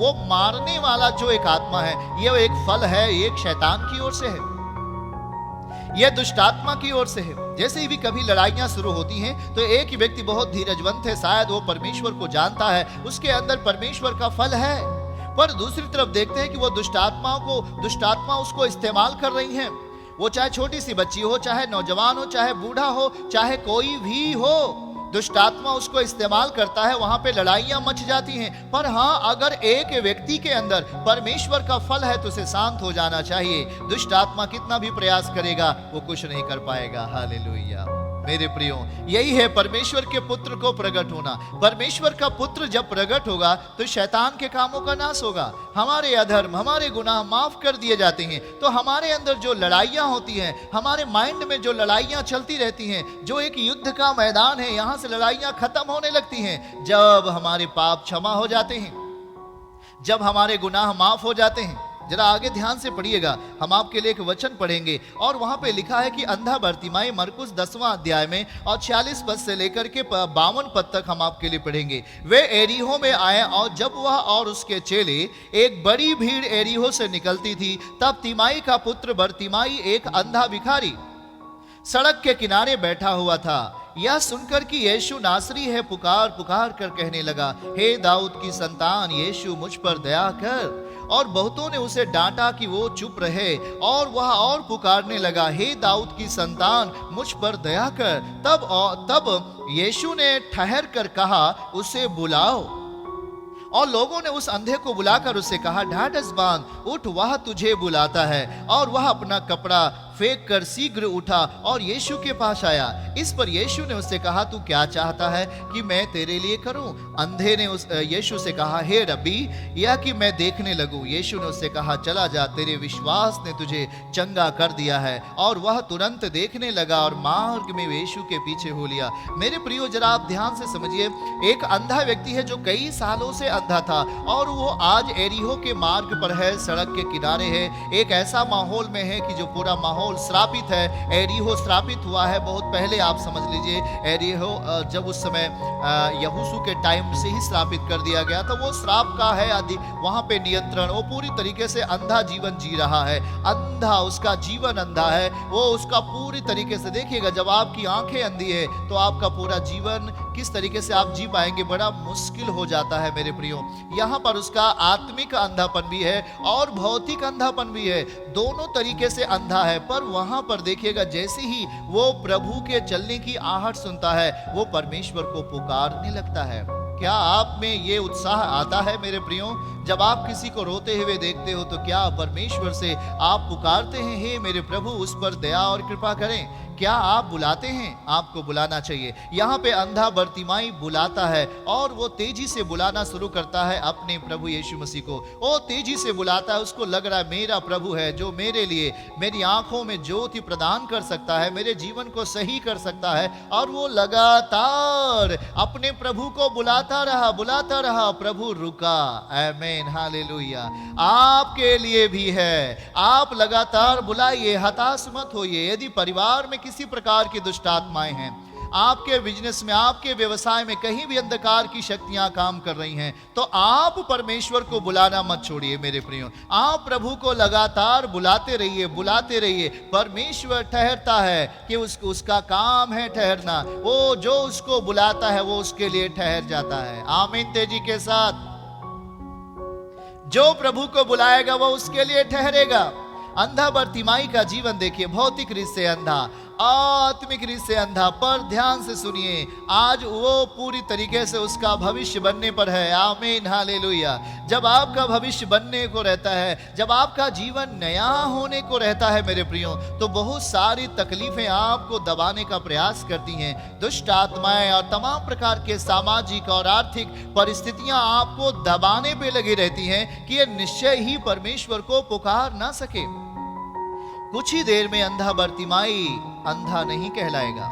वो मारने वाला जो एक आत्मा है, यह एक फल है, एक शैतान की ओर से है, यह दुष्ट आत्मा की ओर से है। जैसे ही भी कभी लड़ाइयां शुरू होती हैं तो एक ही व्यक्ति बहुत धीरजवंत है, शायद वो परमेश्वर को जानता है, उसके अंदर परमेश्वर का फल है, पर दूसरी तरफ देखते हैं कि वो दुष्ट आत्मा उसको इस्तेमाल कर रही हैं। वो चाहे छोटी सी बच्ची हो, चाहे नौजवान हो, चाहे बूढ़ा हो, चाहे कोई भी हो, दुष्ट आत्मा उसको इस्तेमाल करता है। वहां पे लड़ाइयां मच जाती हैं। पर हाँ, अगर एक व्यक्ति के अंदर परमेश्वर का फल है तो उसे शांत हो जाना चाहिए। दुष्ट आत्मा कितना भी प्रयास करेगा वो कुछ नहीं कर पाएगा। हालेलुया। मेरे प्रियो, यही है परमेश्वर के पुत्र को प्रकट होना। परमेश्वर का पुत्र जब प्रकट होगा तो शैतान के कामों का नाश होगा। हमारे अधर्म, हमारे गुनाह माफ कर दिए जाते हैं। तो हमारे अंदर जो लड़ाइयां होती हैं, हमारे माइंड में जो लड़ाइयां चलती रहती हैं, जो एक युद्ध का मैदान है, यहां से लड़ाइयां खत्म होने लगती हैं जब हमारे पाप क्षमा हो जाते हैं, जब हमारे गुनाह माफ हो जाते हैं। जरा आगे ध्यान से पढ़िएगा, हम आपके लिए एक वचन पढ़ेंगे और वहां पे लिखा है कि अंधा बरतिमाई, मरकुस 10वां अध्याय में और 46 पद से लेकर के 52 पद तक हम आपके लिए पढ़ेंगे। वे एरीहो में आए और जब वह और उसके चेले, एक बड़ी भीड़ एरीहो से निकलती थी, तब तिमाई का पुत्र बरतिमाई, एक अंधा भिखारी, सड़क के किनारे बैठा हुआ था। यह सुनकर कि यीशु नासरी है, पुकार पुकार कर कहने लगा, हे दाऊद की संतान, यीशु मुझ पर दया कर। और बहुतों ने उसे डांटा कि वो चुप रहे, और वह और पुकारने लगा, हे दाऊद की संतान, मुझ पर दया कर। तब यीशु ने ठहर कर कहा, उसे बुलाओ। और लोगों ने उस अंधे को बुलाकर उससे कहा, ढाढ़स बांध, उठ, वह तुझे बुलाता है। और वह अपना कपड़ा फेंक कर शीघ्र उठा और यीशु के पास आया। इस पर यीशु ने उससे कहा, तू क्या चाहता है कि मैं तेरे लिए करूं? अंधे ने यीशु से कहा, हे रब्बी, यह कि मैं देखने लगूं। यीशु ने उससे कहा, चला जा, तेरे विश्वास ने तुझे चंगा कर दिया है। और वह तुरंत देखने लगा और मार्ग में यीशु के पीछे हो लिया। मेरे प्रियो, जरा आप ध्यान से समझिए। एक अंधा व्यक्ति है जो कई सालों से अंधा था और वो आज एरीहो के मार्ग पर है, सड़क के किनारे है, एक ऐसा माहौल में है कि जो पूरा माहौल श्रापित है। एरीहो श्रापित हुआ है बहुत पहले। आप समझ लीजिए, एरीहो जब उस समय यहोशू के टाइम से ही श्रापित कर दिया गया था। वो श्राप का है आदि, वहां पे नियंत्रण। वो पूरी तरीके से अंधा जीवन जी रहा है, अंधा, उसका जीवन अंधा है। वो उसका पूरी तरीके से, देखिएगा, जब आपकी आंखें अंधी है तो आपका पूरा जीवन किस तरीके से आप जी पाएंगे, बड़ा मुश्किल हो जाता है मेरे प्रियो। यहाँ पर उसका आत्मिक अंधापन भी है और भौतिक अंधापन भी है, दोनों तरीके से अंधा है। पर वहां पर देखिएगा, जैसे ही वो प्रभु के चलने की आहट सुनता है, वो परमेश्वर को पुकारने लगता है। क्या आप में ये उत्साह आता है मेरे प्रियो? जब आप किसी को रोते हुए देखते हो तो क्या परमेश्वर से आप पुकारते हैं, हे मेरे प्रभु, उस पर दया और कृपा करें? क्या आप बुलाते हैं? आपको बुलाना चाहिए। यहाँ पे अंधा बरतिमाई बुलाता है और वो तेजी से बुलाना शुरू करता है अपने प्रभु यीशु मसीह को। वो तेजी से बुलाता है, उसको लग रहा है मेरा प्रभु है जो मेरे लिए, मेरी आंखों में ज्योति प्रदान कर सकता है, मेरे जीवन को सही कर सकता है। और वो लगातार अपने प्रभु को बुलाता रहा। प्रभु रुका। आमीन, हालेलुया। आपके लिए भी है, आप लगातार बुलाइए, हताश मत होइए। यदि परिवार में किसी प्रकार की दुष्ट आत्माएं हैं, आपके बिजनेस में, आपके व्यवसाय में कहीं भी अंधकार की शक्तियां काम कर रही हैं, तो आप परमेश्वर को बुलाना मत छोड़िए मेरे प्रियो। आप प्रभु को लगातार बुलाते रहिए। परमेश्वर ठहरता है कि उसका काम है ठहरना। वो जो उसको बुलाता है वो उसके लिए ठहर जाता है। आमीन, तेजी के साथ। जो प्रभु को बुलाएगा वो उसके लिए ठहरेगा। अंधा बर्तिमाई का जीवन देखिए, भौतिक रीत से अंधा, आत्मिक रीत से अंधा, पर ध्यान से सुनिए, आज वो पूरी तरीके से उसका भविष्य बनने पर है। आमीन, हालेलुया। जब आपका भविष्य बनने को रहता है, जब आपका जीवन नया होने को रहता है मेरे प्रियो, तो बहुत सारी तकलीफें आपको दबाने का प्रयास करती हैं। दुष्ट आत्माएं और तमाम प्रकार के सामाजिक और आर्थिक परिस्थितियां आपको दबाने पे लगी रहती हैं कि ये निश्चय ही परमेश्वर को पुकार ना सके। कुछ ही देर में अंधा बर्तिमाई अंधा नहीं कहलाएगा।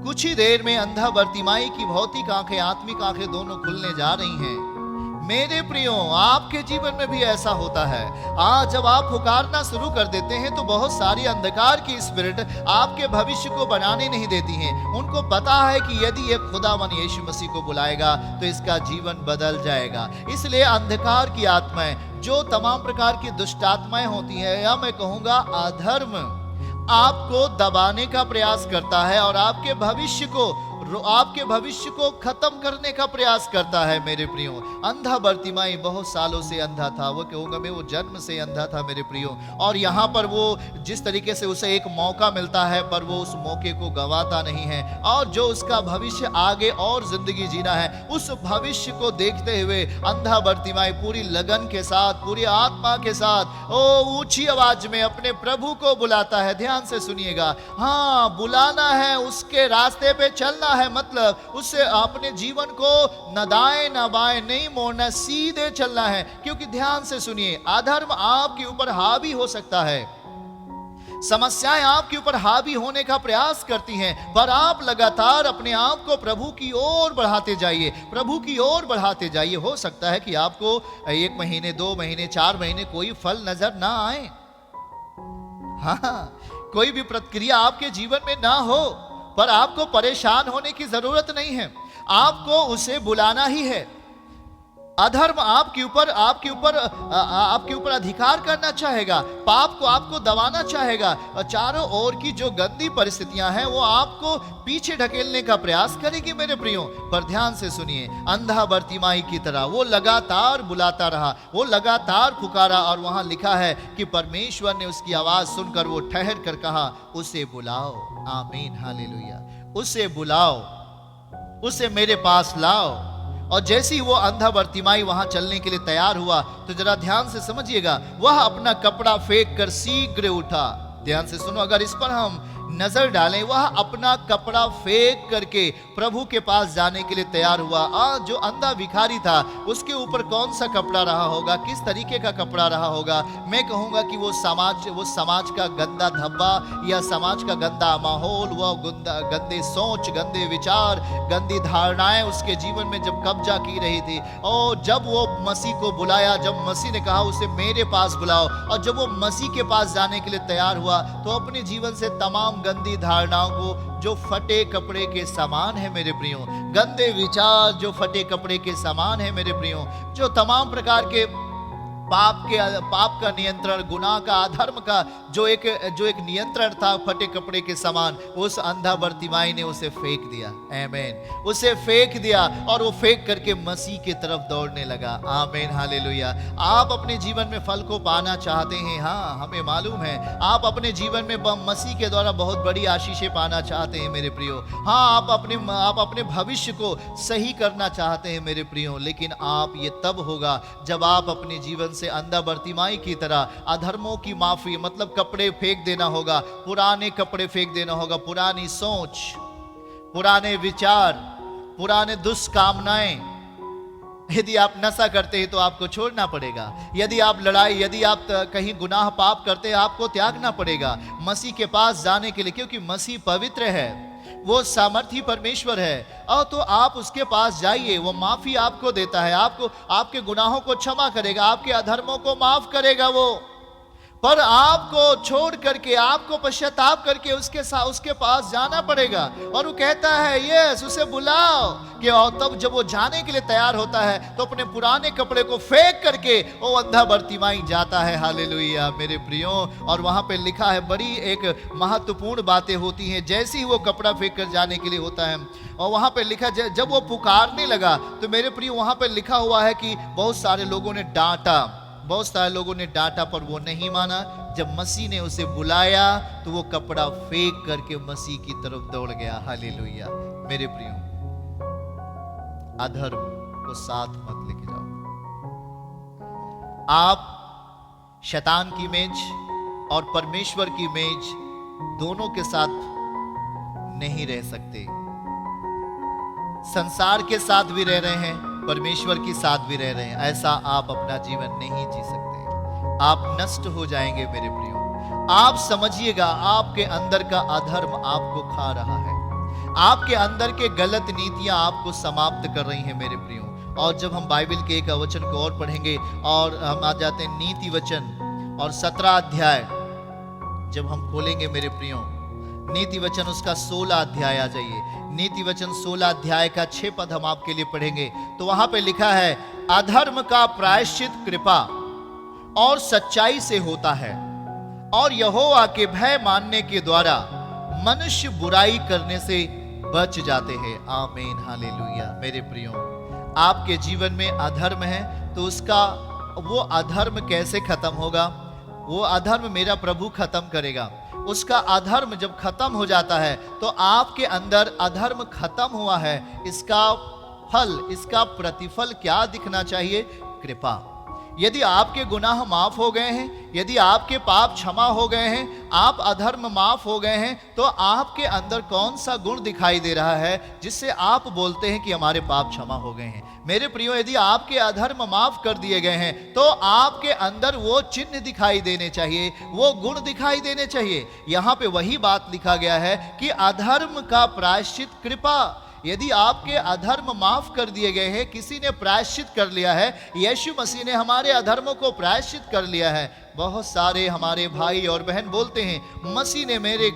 कुछ ही देर में अंधा बर्तिमाई की भौतिक आंखें, आत्मिक आंखें दोनों खुलने जा रही हैं। मेरे प्रियो, आपके जीवन में भी ऐसा होता है। आज जब आप पुकारना शुरू कर देते हैं तो बहुत सारी अंधकार की स्पिरिट आपके भविष्य को बनाने नहीं देती हैं। उनको पता है कि यदि ये खुदावन यीशु मसीह को बुलाएगा तो इसका जीवन बदल जाएगा। इसलिए अंधकार की आत्माएं, जो तमाम प्रकार की दुष्ट आत्माएं होती हैं, या मैं कहूंगा अधर्म, आपको दबाने का प्रयास करता है और आपके भविष्य को खत्म करने का प्रयास करता है। मेरे प्रियो, अंधा बर्तिमाई बहुत सालों से अंधा था। वो कहूंगा मैं, वो जन्म से अंधा था मेरे प्रियो। और यहाँ पर वो जिस तरीके से उसे एक मौका मिलता है, पर वो उस मौके को गंवाता नहीं है, और जो उसका भविष्य आगे और जिंदगी जीना है, उस भविष्य को देखते हुए अंधा बर्तिमाई पूरी लगन के साथ, पूरी आत्मा के साथ ऊंची आवाज में अपने प्रभु को बुलाता है। ध्यान से सुनिएगा, हाँ, बुलाना है, उसके रास्ते पे चलना है, मतलब उससे अपने जीवन को न दाएं न बाएं नहीं मोड़ना, सीधे चलना है। क्योंकि ध्यान से सुनिए, अधर्म आपके ऊपर हावी हो सकता है, समस्याएं आपके ऊपर हावी होने का प्रयास करती हैं, पर आप लगातार अपने आप को प्रभु की ओर बढ़ाते जाइए, प्रभु की ओर बढ़ाते जाइए। हो सकता है कि आपको 1 महीने, 2 महीने, 4 महीने कोई फल नजर ना आए, हाँ, कोई भी प्रतिक्रिया आपके जीवन में ना हो, पर आपको परेशान होने की जरूरत नहीं है। आपको उसे बुलाना ही है। अधर्म आपके ऊपर अधिकार करना चाहेगा, पाप को आपको दबाना चाहेगा, और चारों ओर की जो गंदी परिस्थितियां हैं वो आपको पीछे ढकेलने का प्रयास करेगी मेरे प्रियो। पर ध्यान से सुनिए, अंधा बर्तिमाई की तरह वो लगातार बुलाता रहा, वो लगातार पुकारा, और वहां लिखा है कि परमेश्वर ने उसकी आवाज सुनकर वो ठहर कर कहा, उसे बुलाओ। आमीन, हालेलुया। उसे बुलाओ, उसे मेरे पास लाओ। और जैसे ही वो अंधा बर्तिमाई वहां चलने के लिए तैयार हुआ, तो जरा ध्यान से समझिएगा, वह अपना कपड़ा फेंक कर शीघ्र उठा। ध्यान से सुनो, अगर इस पर हम नजर डालें, वह अपना कपड़ा फेंक करके प्रभु के पास जाने के लिए तैयार हुआ। जो अंधा भिखारी था, उसके ऊपर कौन सा कपड़ा रहा होगा, किस तरीके का कपड़ा रहा होगा? मैं कहूंगा कि वो समाज का गंदा धब्बा, या समाज का गंदा माहौल, वह गंदे सोच, गंदे विचार, गंदी धारणाएं उसके जीवन में जब कब्जा की रही थी। और जब वो मसीह को बुलाया, जब मसीह ने कहा उसे मेरे पास बुलाओ, और जब वो मसीह के पास जाने के लिए तैयार हुआ, तो अपने जीवन से तमाम गंदी धारणाओं को, जो फटे कपड़े के समान है मेरे प्रियो, गंदे विचार जो फटे कपड़े के समान है मेरे प्रियो, जो तमाम प्रकार के पाप का नियंत्रण, गुनाह का, अधर्म का जो एक नियंत्रण था फटे कपड़े के समान, उस अंधा बर्तिमाई ने उसे फेंक दिया। आमीन, उसे फेंक दिया, और वो फेंक करके मसीह की तरफ दौड़ने लगा। आमीन, हालेलुया। आप अपने जीवन में फल को पाना चाहते हैं, हाँ, हमें मालूम है, आप अपने जीवन में मसीह के द्वारा बहुत बड़ी आशीषें पाना चाहते हैं मेरे प्रियो। हाँ, आप अपने भविष्य को सही करना चाहते हैं मेरे प्रियो, लेकिन आप ये तब होगा जब आप अपने जीवन से अंधा बर्तिमाई की तरह अधर्मों की माफी, मतलब कपड़े फेंक देना होगा, पुराने कपड़े फेंक देना होगा, पुरानी सोच, पुराने विचार, पुराने दुष्कामनाएं। यदि आप नशा करते हैं तो आपको छोड़ना पड़ेगा। यदि आप लड़ाई, यदि आप कहीं गुनाह पाप करते हैं, आपको त्यागना पड़ेगा मसीह के पास जाने के लिए, क्योंकि मसीह पवित्र है, वो सामर्थी परमेश्वर है। और तो आप उसके पास जाइए, वो माफी आपको देता है, आपको आपके गुनाहों को क्षमा करेगा, आपके अधर्मों को माफ करेगा वो। पर आपको छोड़ करके, आपको पश्चाताप करके उसके पास जाना पड़ेगा। और वो कहता है यस, उसे बुलाओ कि, और तब जब वो जाने के लिए तैयार होता है तो अपने पुराने कपड़े को फेंक करके वो अंधा बरतिमाई जाता है। हालेलुया मेरे प्रियो। और वहां पे लिखा है, बड़ी एक महत्वपूर्ण बातें होती हैं जैसे ही वो कपड़ा फेंक कर जाने के लिए होता है। और वहां पे लिखा, जब वो पुकारने लगा तो मेरे प्रियो वहां पे लिखा हुआ है कि बहुत सारे लोगों ने डांटा, बहुत सारे लोगों ने डांटा, पर वो नहीं माना। जब मसीह ने उसे बुलाया तो वो कपड़ा फेंक करके मसीह की तरफ दौड़ गया। हालेलुया मेरे प्रियो, अधर्म को साथ मत लेके जाओ। आप शैतान की मेज और परमेश्वर की मेज दोनों के साथ नहीं रह सकते। संसार के साथ भी रह रहे हैं, परमेश्वर के साथ भी रह रहे हैं, ऐसा आप अपना जीवन नहीं जी सकते। आप नष्ट हो जाएंगे मेरे प्रियो। आप समझिएगा, आपके अंदर का अधर्म आपको खा रहा है, आपके अंदर के गलत नीतियां आपको समाप्त कर रही हैं मेरे प्रियो। और जब हम बाइबल के एक वचन को और पढ़ेंगे और हम आ जाते हैं नीति वचन और 17 अध्याय जब हम खोलेंगे मेरे प्रियो, नीति वचन उसका 16 अध्याय आ जाइए। नीति वचन 16 अध्याय का 6 पद हम आपके लिए पढ़ेंगे। तो वहां पे लिखा है, अधर्म का प्रायश्चित कृपा और सच्चाई से होता है, और यहोवा के भय मानने के द्वारा मनुष्य बुराई करने से बच जाते हैं। आमीन हालेलुया मेरे प्रियो। आपके जीवन में अधर्म है तो उसका वो अधर्म कैसे खत्म होगा? वो अधर्म मेरा प्रभु खत्म करेगा। उसका अधर्म जब खत्म हो जाता है तो आपके अंदर अधर्म खत्म हुआ है, इसका फल, इसका प्रतिफल क्या दिखना चाहिए? कृपा। यदि आपके गुनाह माफ हो गए हैं, यदि आपके पाप क्षमा हो गए हैं, आप अधर्म माफ हो गए हैं, तो आपके अंदर कौन सा गुण दिखाई दे रहा है जिससे आप बोलते हैं कि हमारे पाप क्षमा हो गए हैं? मेरे प्रियो, यदि आपके अधर्म माफ कर दिए गए हैं तो आपके अंदर वो चिन्ह दिखाई देने चाहिए, वो गुण दिखाई देने चाहिए। यहां पे वही बात लिखा गया है कि अधर्म का प्रायश्चित कृपा। यदि आपके अधर्म माफ कर दिए गए हैं, किसी ने प्रायश्चित कर लिया है, यीशु मसीह ने हमारे अधर्मों को प्रायश्चित कर लिया है। बहुत सारे हमारे भाई और बहन बोलते हैं, मसीह ने मेरे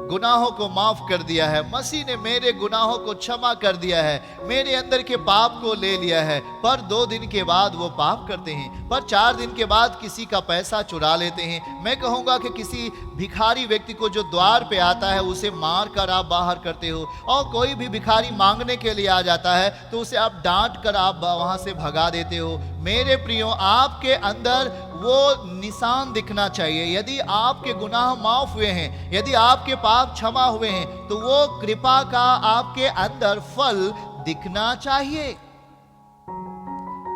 गुनाहों को माफ कर दिया है, मसीह ने मेरे गुनाहों को क्षमा कर दिया है, मेरे अंदर के पाप को ले लिया है। पर 2 दिन के बाद वो पाप करते हैं, पर 4 दिन के बाद किसी का पैसा चुरा लेते हैं। मैं कहूंगा कि किसी भिखारी व्यक्ति को जो द्वार पे आता है उसे मार कर आप बाहर करते हो, और कोई भी भिखारी मांगने के लिए आ जाता है तो उसे आप डांट कर आप वहां से भगा देते हो। मेरे प्रियो, आपके अंदर वो निशान दिखना चाहिए। यदि आपके गुनाह माफ हुए हैं, यदि आपके पाप क्षमा हुए हैं, तो वो कृपा का आपके अंदर फल दिखना चाहिए।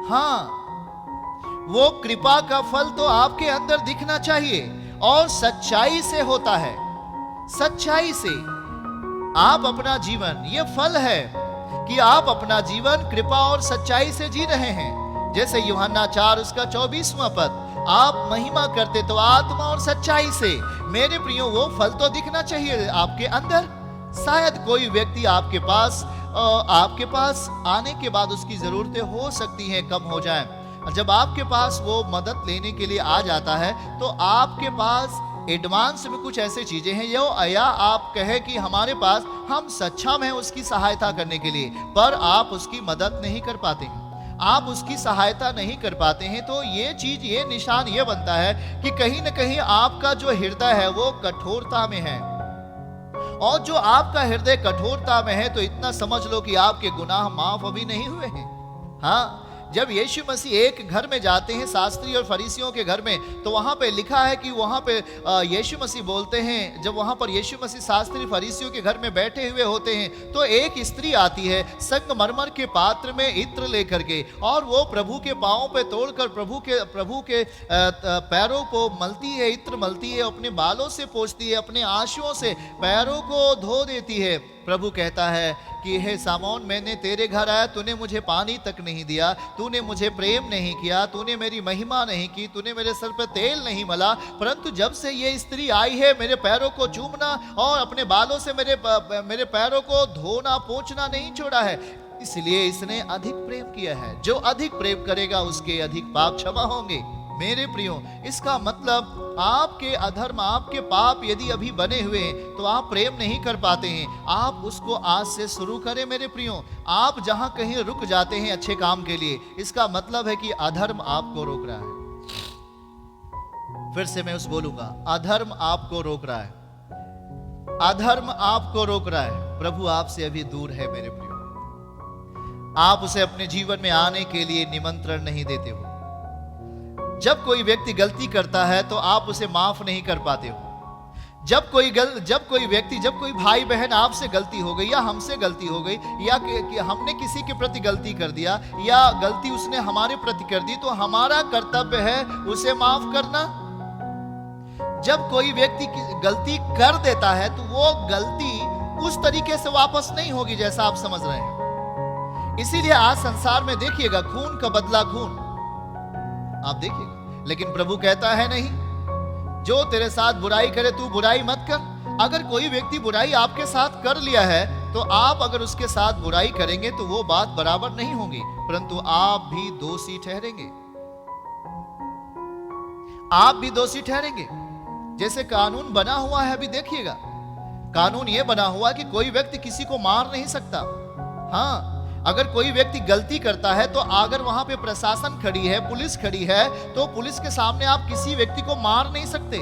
हाँ, वो कृपा का फल तो आपके अंदर दिखना चाहिए, और सच्चाई से होता है। सच्चाई से आप अपना जीवन, ये फल है कि आप अपना जीवन कृपा और सच्चाई से जी रहे हैं। जैसे यूहन्ना 4 उसका 24वां पद, आप महिमा करते तो आत्मा और सच्चाई से। मेरे प्रियो, वो फल तो दिखना चाहिए आपके अंदर। शायद कोई व्यक्ति आपके पास आने के बाद उसकी जरूरतें हो सकती हैं कम हो जाए। जब आपके पास वो मदद लेने के लिए आ जाता है तो आपके पास एडवांस में कुछ ऐसी चीजें हैं, या आप कहे कि हमारे पास, हम सक्षम हैं उसकी सहायता करने के लिए, पर आप उसकी मदद नहीं कर पाते हैं, आप उसकी सहायता नहीं कर पाते हैं। तो ये चीज, ये निशान ये बनता है कि कहीं ना कहीं आपका जो हृदय है वो कठोरता में है। और जो आपका हृदय कठोरता में है तो इतना समझ लो कि आपके गुनाह माफ अभी नहीं हुए हैं। हाँ, जब यीशु मसीह एक घर में जाते हैं, शास्त्री और फरीसियों के घर में, तो वहां पे लिखा है कि वहां पे यीशु मसीह बोलते हैं, जब वहां पर यीशु मसीह शास्त्री फरीसियों के घर में बैठे हुए होते हैं तो एक स्त्री आती है संगमरमर के पात्र में इत्र लेकर के, और वो प्रभु के पांवों पे तोड़कर प्रभु के पैरों को मलती है, इत्र मलती है, अपने बालों से पोंछती है, अपने आंसुओं से पैरों को धो देती है। प्रभु कहता है कि हे सामोन, मैंने तेरे घर आया, तूने मुझे पानी तक नहीं दिया, तूने मुझे प्रेम नहीं किया, तूने मेरी महिमा नहीं की, तूने मेरे सर पर तेल नहीं मला, परंतु जब से ये स्त्री आई है मेरे पैरों को चूमना और अपने बालों से मेरे पैरों को धोना पोंछना नहीं छोड़ा है, इसलिए इसने अधिक प्रेम किया है। जो अधिक प्रेम करेगा उसके अधिक पाप क्षमा होंगे। मेरे प्रियो, इसका मतलब आपके अधर्म, आपके पाप यदि अभी बने हुए हैं तो आप प्रेम नहीं कर पाते हैं। आप उसको आज से शुरू करें मेरे प्रियो। आप जहां कहीं रुक जाते हैं अच्छे काम के लिए, इसका मतलब है कि अधर्म आपको रोक रहा है। फिर से मैं उस बोलूंगा, अधर्म आपको रोक रहा है, अधर्म आपको रोक रहा है। प्रभु आपसे अभी दूर है मेरे प्रियो। आप उसे अपने जीवन में आने के लिए निमंत्रण नहीं देते हो। जब कोई व्यक्ति गलती करता है तो आप उसे माफ नहीं कर पाते हो। जब कोई भाई बहन आपसे गलती हो गई या हमसे गलती हो गई या कि हमने किसी के प्रति गलती कर दिया या गलती उसने हमारे प्रति कर दी, तो हमारा कर्तव्य है उसे माफ करना। जब कोई व्यक्ति गलती कर देता है तो वो गलती उस तरीके से वापस नहीं होगी जैसा आप समझ रहे हैं। इसीलिए आज संसार में देखिएगा, खून का बदला खून, आप देखिएगा। लेकिन प्रभु कहता है नहीं, जो तेरे साथ बुराई करे तू बुराई मत कर। अगर कोई व्यक्ति बुराई आपके साथ कर लिया है तो आप अगर उसके साथ बुराई करेंगे तो वो बात बराबर नहीं होगी, परंतु आप भी दोषी ठहरेंगे, आप भी दोषी ठहरेंगे। जैसे कानून बना हुआ है, अभी देखिएगा, कानून यह बना हुआ कि कोई व्यक्ति किसी को मार नहीं सकता। हाँ, अगर कोई व्यक्ति गलती करता है तो अगर वहां पे प्रशासन खड़ी है, पुलिस खड़ी है, तो पुलिस के सामने आप किसी व्यक्ति को मार नहीं सकते।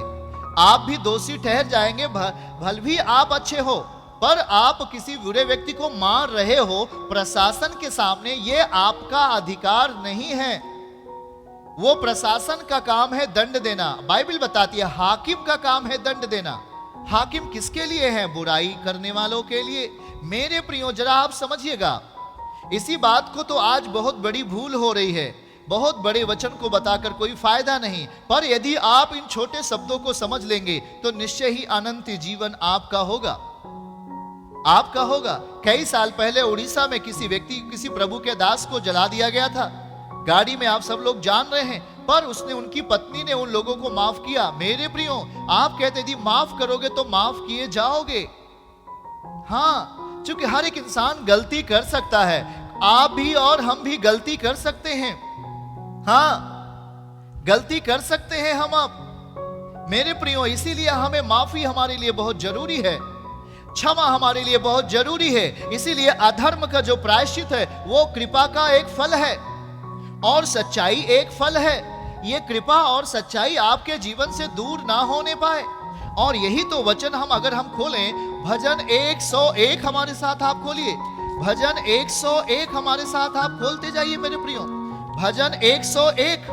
आप भी दोषी ठहर जाएंगे। भले भी आप अच्छे हो, पर आप किसी बुरे व्यक्ति को मार रहे हो प्रशासन के सामने, यह आपका अधिकार नहीं है। वो प्रशासन का काम है दंड देना। बाइबल बताती है हाकिम का काम है दंड देना। हाकिम किसके लिए है? बुराई करने वालों के लिए। मेरे प्रियो, जरा आप समझिएगा इसी बात को। तो आज बहुत बड़ी भूल हो रही है। बहुत बड़े वचन को बताकर कोई फायदा नहीं, पर यदि आप इन छोटे शब्दों को समझ लेंगे तो निश्चय ही अनंत जीवन आपका होगा, आपका होगा। कई साल पहले उड़ीसा में किसी प्रभु के दास को जला दिया गया था। गाड़ी में आप सब लोग जान रहे हैं, पर उसने, उनकी पत्नी ने उन लोगों को माफ किया। मेरे प्रियो, आप कहते यदि माफ करोगे तो माफ किए जाओगे। हाँ, क्योंकि हर एक इंसान गलती कर सकता है। आप भी और हम भी गलती कर सकते हैं। हाँ, गलती कर सकते हैं हम अब मेरे प्रियो। इसीलिए हमें माफी हमारे लिए बहुत जरूरी है, क्षमा हमारे लिए बहुत जरूरी है। इसीलिए अधर्म का जो प्रायश्चित है वो कृपा का एक फल है और सच्चाई एक फल है। ये कृपा और सच्चाई आपके जीवन से दूर ना होने पाए। और यही तो वचन अगर हम खोलें, भजन 101 हमारे साथ आप खोलिए। भजन 101 हमारे साथ आप खोलते जाइए मेरे प्रियो। भजन 101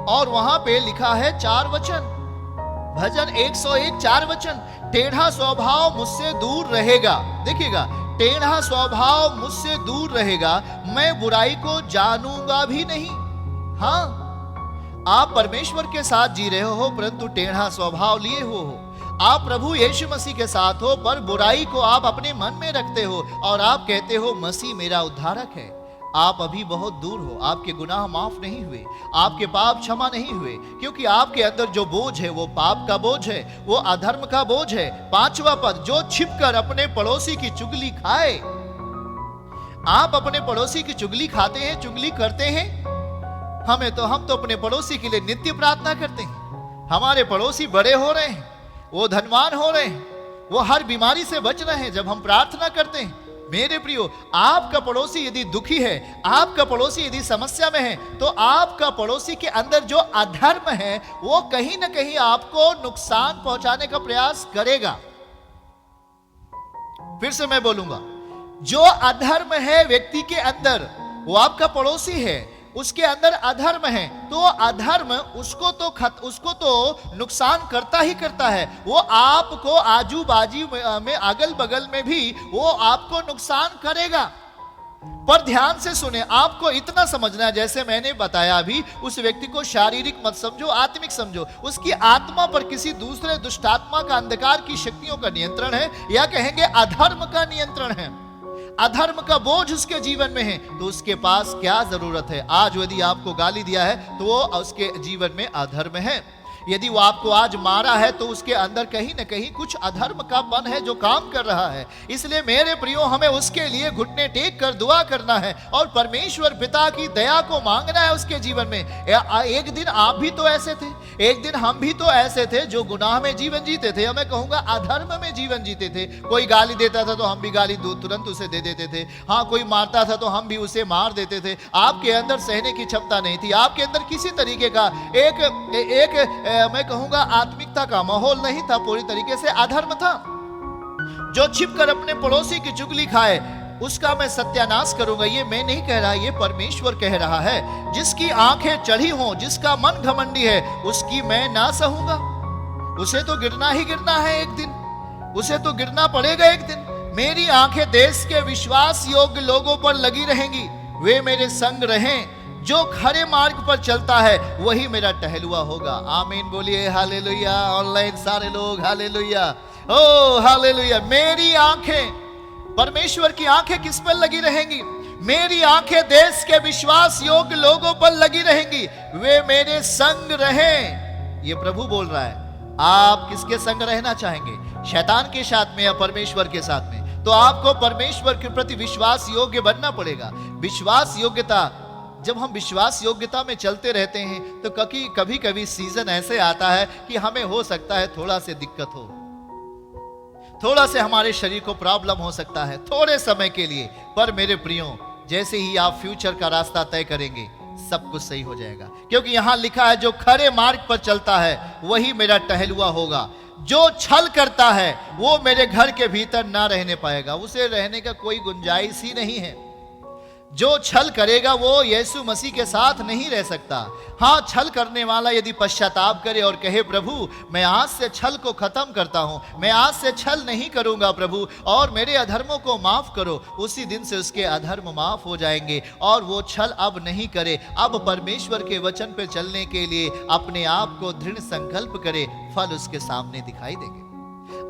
और वहां पे लिखा है 4 वचन। भजन 101 4 वचन। टेढ़ा स्वभाव मुझसे दूर रहेगा। देखिएगा, टेढ़ा स्वभाव मुझसे दूर रहेगा, मैं बुराई को जानूंगा भी नहीं। हाँ, आप परमेश्वर के साथ जी रहे हो परंतु टेढ़ा स्वभाव लिए हो। आप प्रभु यीशु मसीह के साथ हो पर बुराई को आप अपने मन में रखते हो और आप कहते हो मसीह मेरा उद्धारक है। आप अभी बहुत दूर हो, आपके गुनाह माफ नहीं हुए, आपके पाप क्षमा नहीं हुए, क्योंकि आपके अंदर जो बोझ है वो पाप का बोझ है, वो अधर्म का बोझ है। 5वां पद, जो छिपकर अपने पड़ोसी की चुगली खाए। आप अपने पड़ोसी की चुगली खाते हैं, चुगली करते हैं। हम तो अपने पड़ोसी के लिए नित्य प्रार्थना करते हैं। हमारे पड़ोसी बड़े हो रहे हैं, वो धनवान हो रहे हैं, वो हर बीमारी से बच रहे हैं जब हम प्रार्थना करते हैं। मेरे प्रियो, आपका पड़ोसी यदि दुखी है, आपका पड़ोसी यदि समस्या में है, तो आपका पड़ोसी के अंदर जो अधर्म है वो कहीं ना कहीं आपको नुकसान पहुंचाने का प्रयास करेगा। फिर से मैं बोलूंगा, जो अधर्म है व्यक्ति के अंदर वो आपका पड़ोसी है, उसके अंदर अधर्म है, तो अधर्म उसको तो नुकसान करता ही करता है। वो आपको आजू बाजू में अगल बगल में भी वो आपको नुकसान करेगा। पर ध्यान से सुने, आपको इतना समझना है, जैसे मैंने बताया अभी, उस व्यक्ति को शारीरिक मत समझो, आत्मिक समझो। उसकी आत्मा पर किसी दूसरे दुष्टात्मा का, अंधकार की शक्तियों का नियंत्रण है, या कहेंगे अधर्म का नियंत्रण है। अधर्म का बोझ उसके जीवन में है, तो उसके पास क्या जरूरत है? आज यदि आपको गाली दिया है तो वो उसके जीवन में अधर्म है। यदि वो आपको आज मारा है तो उसके अंदर कहीं ना कहीं कुछ अधर्म का मन है जो काम कर रहा है। इसलिए मेरे प्रियो, हमें उसके लिए घुटने टेक कर दुआ करना है और परमेश्वर पिता की दया को मांगना है उसके जीवन में। एक दिन आप भी तो ऐसे थे, एक दिन हम भी तो ऐसे थे जो गुनाह में जीवन जीते थे, मैं कहूंगा अधर्म में जीवन जीते थे। कोई गाली देता था तो हम भी गाली तुरंत उसे दे देते थे। हाँ, कोई मारता था तो हम भी उसे मार देते थे। आपके अंदर सहने की क्षमता नहीं थी, आपके अंदर किसी तरीके का एक मैं कहूंगा आत्मिकता का माहौल नहीं था, पूरी तरीके से अधर्म था। जो छिपकर अपने पड़ोसी की चुगली खाए उसका मैं सत्यानाश करूंगा। ये मैं नहीं कह रहा, ये परमेश्वर कह रहा है। जिसकी आंखें चढ़ी हों, जिसका मन घमंडी है, उसकी मैं ना सहूंगा। उसे तो गिरना ही गिरना है एक दिन, उसे तो गिरना पड़ेगा एक दिन। मेरी आंखें देश के विश्वास योग्य लोगों पर लगी रहेंगी, वे मेरे संग रहें। जो खरे मार्ग पर चलता है वही मेरा टहलुआ होगा। आमीन बोलिए हालेलुया। ऑनलाइन सारे लोग हालेलुया, ओ हालेलुया। मेरी आंखें, परमेश्वर की आंखें किस पर लगी रहेंगी? मेरी आंखें देश के विश्वास योग्य लोगों पर लगी रहेंगी, वे मेरे संग रहें। ये प्रभु बोल रहा है। आप किसके संग रहना चाहेंगे? शैतान के साथ में या परमेश्वर के साथ में? तो आपको परमेश्वर के प्रति विश्वास योग्य बनना पड़ेगा। विश्वास योग्यता, जब हम विश्वास योग्यता में चलते रहते हैं तो कभी कभी सीजन ऐसे आता है कि हमें हो सकता है थोड़ा से दिक्कत हो, थोड़ा से हमारे शरीर को प्रॉब्लम हो सकता है थोड़े समय के लिए। पर मेरे प्रियो, जैसे ही आप फ्यूचर का रास्ता तय करेंगे सब कुछ सही हो जाएगा, क्योंकि यहां लिखा है जो खरे मार्ग पर चलता है वही मेरा टहलुआ होगा। जो छल करता है वो मेरे घर के भीतर ना रहने पाएगा, उसे रहने का कोई गुंजाइश ही नहीं है। जो छल करेगा वो यीशु मसीह के साथ नहीं रह सकता। हाँ, छल करने वाला यदि पश्चाताप करे और कहे प्रभु मैं आज से छल को खत्म करता हूं, मैं आज से छल नहीं करूंगा प्रभु, और मेरे अधर्मों को माफ करो, उसी दिन से उसके अधर्म माफ हो जाएंगे और वो छल अब नहीं करे। अब परमेश्वर के वचन पे चलने के लिए अपने आप को दृढ़ संकल्प करे, फल उसके सामने दिखाई देंगे।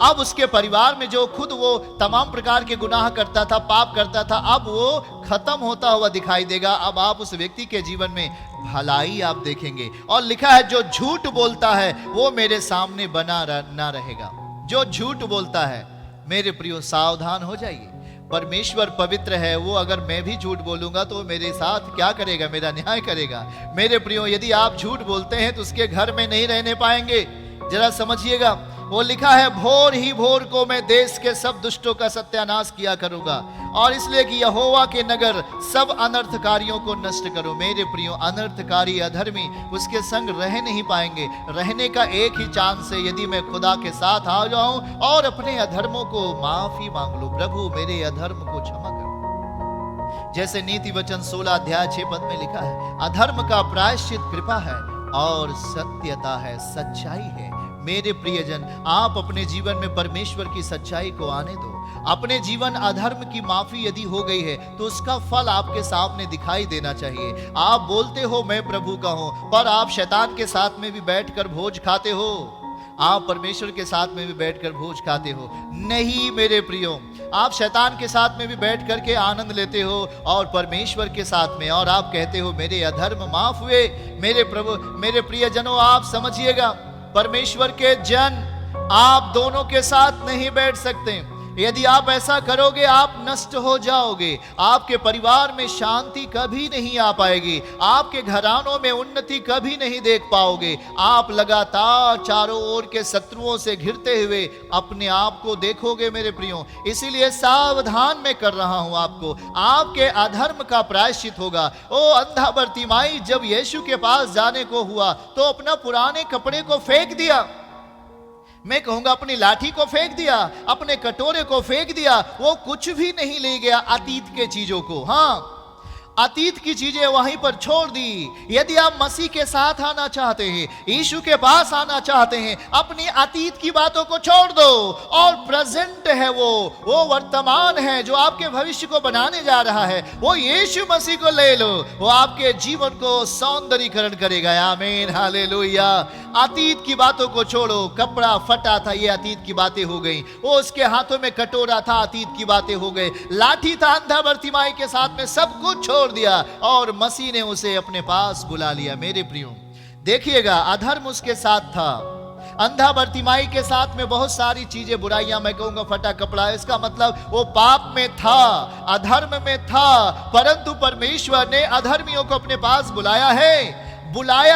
अब उसके परिवार में जो खुद वो तमाम प्रकार के गुनाह करता था, पाप करता था, अब वो खत्म होता हुआ दिखाई देगा। अब आप उस व्यक्ति के जीवन में भलाई आप देखेंगे। और लिखा है जो झूठ बोलता है वो मेरे सामने बना ना रहेगा। जो झूठ बोलता है, मेरे प्रियो सावधान हो जाइए। परमेश्वर पवित्र है, वो अगर मैं भी झूठ बोलूंगा तो मेरे साथ क्या करेगा? मेरा न्याय करेगा। मेरे प्रियो, यदि आप झूठ बोलते हैं तो उसके घर में नहीं रहने पाएंगे। जरा समझिएगा, वो लिखा है भोर ही भोर को मैं देश के सब दुष्टों का सत्यानाश किया करूंगा, और इसलिए कि यहोवा के नगर सब अनर्थकारियों को नष्ट करो। मेरे प्रियो, अनर्थकारी अधर्मी उसके संग रह नहीं पाएंगे। रहने का एक ही चांस है, यदि मैं खुदा के साथ आ जाऊं और अपने अधर्मों को माफी मांग लूं, प्रभु मेरे अधर्म को क्षमा कर। जैसे नीति वचन 16 अध्याय 6 पद में लिखा है, अधर्म का प्रायश्चित कृपा है और सत्यता है, सच्चाई है। मेरे प्रियजन, आप अपने जीवन में परमेश्वर की सच्चाई को आने दो। अपने जीवन अधर्म की माफी यदि हो गई है तो उसका फल आपके सामने दिखाई देना चाहिए। आप बोलते हो मैं प्रभु का हूं, पर आप शैतान के साथ में भी बैठकर भोज खाते हो, आप परमेश्वर के साथ में भी बैठकर भोज खाते हो। नहीं मेरे प्रियो, आप शैतान के साथ में भी बैठ करके आनंद लेते हो और परमेश्वर के साथ में, और आप कहते हो मेरे अधर्म माफ हुए। मेरे प्रभु, मेरे प्रियजनों, आप समझिएगा, परमेश्वर के जन आप दोनों के साथ नहीं बैठ सकते। यदि आप ऐसा करोगे आप नष्ट हो जाओगे। आपके परिवार में शांति कभी नहीं आ पाएगी, आपके घरानों में उन्नति कभी नहीं देख पाओगे। आप लगातार चारों ओर के शत्रुओं से घिरते हुए अपने आप को देखोगे मेरे प्रियो। इसीलिए सावधान मैं कर रहा हूं आपको, आपके अधर्म का प्रायश्चित होगा। ओ अंधा बरतिमाई जब यीशु के पास जाने को हुआ तो अपना पुराने कपड़े को फेंक दिया, मैं कहूंगा अपनी लाठी को फेंक दिया, अपने कटोरे को फेंक दिया। वो कुछ भी नहीं ले गया अतीत के चीजों को। हाँ, अतीत की चीजें वहीं पर छोड़ दी। यदि आप मसीह के साथ आना चाहते हैं, यीशु के पास आना चाहते हैं, अपनी अतीत की बातों को छोड़ दो। और प्रेजेंट है वो वर्तमान है जो आपके भविष्य को बनाने जा रहा है, वो यीशु मसीह को ले लो। वो आपके जीवन को सौंदर्यीकरण करेगा। आमीन, हालेलुया। अतीत की बातों को छोड़ो। कपड़ा फटा था, ये अतीत की बातें हो गई। वो उसके हाथों में कटोरा था, अतीत की बातें हो गई। लाठी था अंधा बरतिमाई के साथ में, सब कुछ छोड़ दिया और मसीह ने उसे अपने पास बुला लिया। मेरे प्रियो, देखिएगा, अधर्म उसके साथ था। अंधा बर्तिमाई के साथ में बहुत सारी चीजें, बुराइयां, मैं कहूंगा फटा कपड़ा, इसका मतलब वो पाप में था, अधर्म में था। परंतु परमेश्वर ने अधर्मियों को अपने पास बुलाया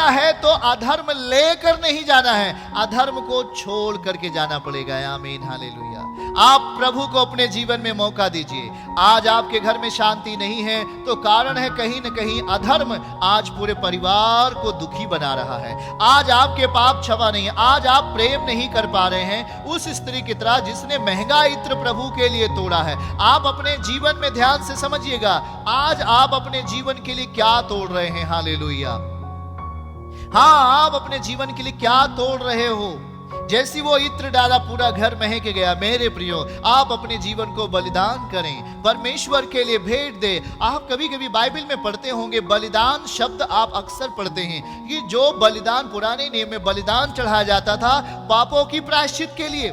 है तो अधर्म लेकर नहीं जाना है, अधर्म को छोड़ करके जाना पड़ेगा। आमीन, हालेलुया। आप प्रभु को अपने जीवन में मौका दीजिए। आज आपके घर में शांति नहीं है तो कारण है कहीं न कहीं अधर्म आज पूरे परिवार को दुखी बना रहा है। आज आपके पाप क्षमा नहीं है, आज आप प्रेम नहीं कर पा रहे हैं उस स्त्री की तरह जिसने महंगा इत्र प्रभु के लिए तोड़ा है। आप अपने जीवन में ध्यान से समझिएगा, आज आप अपने जीवन के लिए क्या तोड़ रहे हैं। हालेलुया। हाँ, आप अपने जीवन के लिए क्या तोड़ रहे हो? जैसी वो इत्र डाला पूरा घर महक गया। मेरे प्रियो, आप अपने जीवन को बलिदान करें, परमेश्वर के लिए भेंट दे। आप कभी कभी बाइबल में पढ़ते होंगे, बलिदान शब्द आप अक्सर पढ़ते हैं कि जो बलिदान पुराने नियम में बलिदान चढ़ाया जाता था पापों की प्रायश्चित के लिए,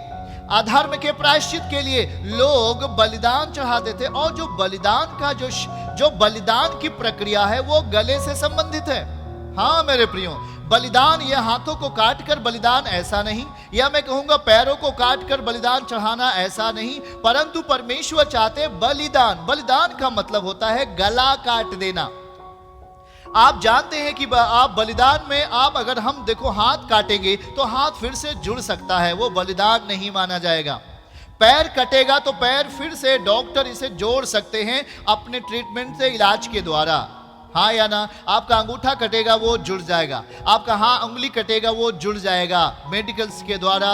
अधर्म के प्रायश्चित के लिए लोग बलिदान चढ़ाते थे। और जो बलिदान का जो बलिदान की प्रक्रिया है वो गले से संबंधित है। हाँ मेरे प्रियो, बलिदान यह हाथों को काटकर बलिदान ऐसा नहीं, या मैं कहूंगा पैरों को काटकर बलिदान चढ़ाना ऐसा नहीं, परंतु परमेश्वर चाहते बलिदान। बलिदान का मतलब होता है गला काट देना। आप जानते हैं कि आप बलिदान में आप अगर हम देखो हाथ काटेंगे तो हाथ फिर से जुड़ सकता है, वो बलिदान नहीं माना जाएगा। पैर कटेगा तो पैर फिर से डॉक्टर इसे जोड़ सकते हैं अपने ट्रीटमेंट से, इलाज के द्वारा। हाँ या ना? आपका अंगूठा कटेगा वो जुड़ जाएगा, आपका उंगली कटेगा वो जुड़ जाएगा। मेडिकल्स के द्वारा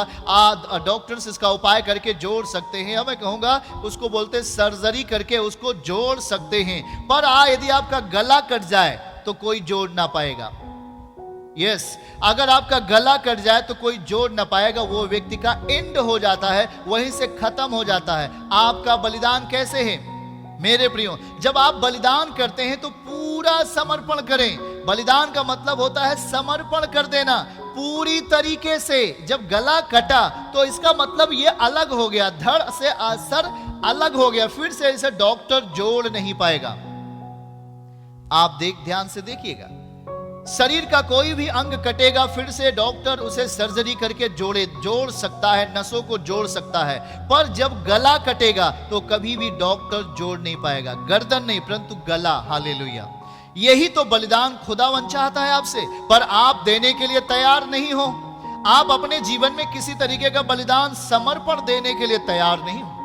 डॉक्टर्स इसका उपाय करके जोड़ सकते हैं। मैं कहूंगा उसको बोलते सर्जरी करके उसको जोड़ सकते हैं। पर यदि आपका गला कट जाए तो कोई जोड़ ना पाएगा। यस, अगर आपका गला कट जाए तो कोई जोड़ ना पाएगा, वो व्यक्ति का एंड हो जाता है, वहीं से खत्म हो जाता है। आपका बलिदान कैसे है मेरे प्रियो? जब आप बलिदान करते हैं तो पूरा समर्पण करें। बलिदान का मतलब होता है समर्पण कर देना पूरी तरीके से। जब गला कटा तो इसका मतलब ये अलग हो गया, धड़ से सर अलग हो गया, फिर से इसे डॉक्टर जोड़ नहीं पाएगा। आप ध्यान से देखिएगा, शरीर का कोई भी अंग कटेगा फिर से डॉक्टर उसे सर्जरी करके जोड़ सकता है, नसों को जोड़ सकता है। पर जब गला कटेगा तो कभी भी डॉक्टर जोड़ नहीं पाएगा, गर्दन नहीं परंतु गला। हालेलुया। यही तो बलिदान खुदावन चाहता है आपसे, पर आप देने के लिए तैयार नहीं हो। आप अपने जीवन में किसी तरीके का बलिदान समर्पण देने के लिए तैयार नहीं हो।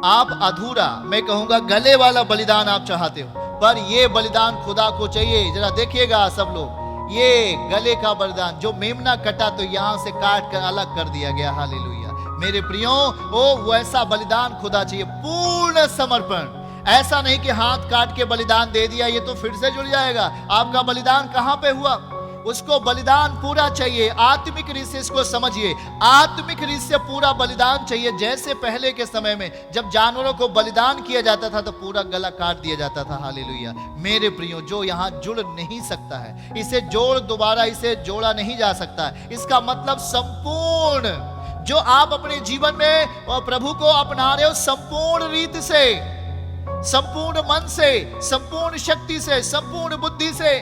आप अधूरा, मैं कहूंगा गले वाला बलिदान आप चाहते हो, पर ये बलिदान खुदा को चाहिए। जरा देखिएगा सब लोग, ये गले का बलिदान जो मेमना कटा तो यहां से काट कर अलग कर दिया गया। हालेलुया। मेरे प्रियो, वो वैसा बलिदान खुदा चाहिए, पूर्ण समर्पण। ऐसा नहीं कि हाथ काट के बलिदान दे दिया ये तो फिर से जुड़ जाएगा। आपका बलिदान कहां पे हुआ? उसको बलिदान पूरा चाहिए। आत्मिक रीत से इसको समझिए, आत्मिक रीत से पूरा बलिदान चाहिए। जैसे पहले के समय में जब जानवरों को बलिदान किया जाता था तो पूरा गला काट दिया जाता था। हालेलुया। मेरे प्रियो, जो यहाँ जुड़ नहीं सकता है, इसे दोबारा इसे जोड़ा नहीं जा सकता। इसका मतलब संपूर्ण, जो आप अपने जीवन में प्रभु को अपना रहे हो संपूर्ण रीत से, संपूर्ण मन से, संपूर्ण शक्ति से, संपूर्ण बुद्धि से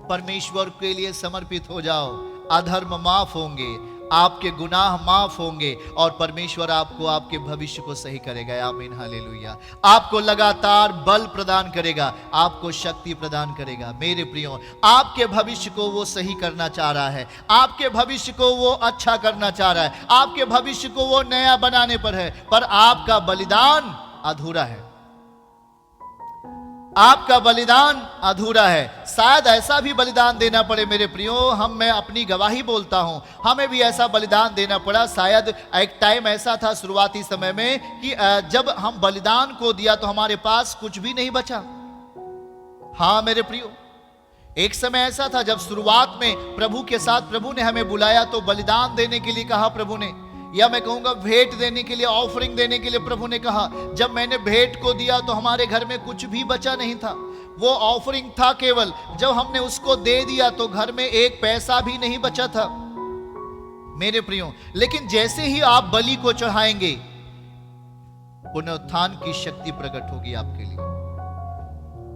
परमेश्वर के लिए समर्पित हो जाओ। अधर्म माफ होंगे, आपके गुनाह माफ होंगे और परमेश्वर आपको आपके भविष्य को सही करेगा। आमीन, हालेलुया। आपको लगातार बल प्रदान करेगा, आपको शक्ति प्रदान करेगा। मेरे प्रियो, आपके भविष्य को वो सही करना चाह रहा है, आपके भविष्य को वो अच्छा करना चाह रहा है, आपके भविष्य को वो नया बनाने पर है। पर आपका बलिदान अधूरा है, आपका बलिदान अधूरा है। शायद ऐसा भी बलिदान देना पड़े मेरे प्रियो, मैं अपनी गवाही बोलता हूं, हमें भी ऐसा बलिदान देना पड़ा। शायद एक टाइम ऐसा था शुरुआती समय में कि जब हम बलिदान को दिया तो हमारे पास कुछ भी नहीं बचा। हाँ मेरे प्रियो, एक समय ऐसा था जब शुरुआत में प्रभु के साथ प्रभु ने हमें बुलाया तो बलिदान देने के लिए कहा प्रभु ने, या मैं कहूंगा भेंट देने के लिए, ऑफरिंग देने के लिए प्रभु ने कहा। जब मैंने भेंट को दिया तो हमारे घर में कुछ भी बचा नहीं था, वो ऑफरिंग था केवल। जब हमने उसको दे दिया तो घर में एक पैसा भी नहीं बचा था मेरे प्रियो। लेकिन जैसे ही आप बलि को चढ़ाएंगे, पुनरुत्थान की शक्ति प्रकट होगी आपके लिए।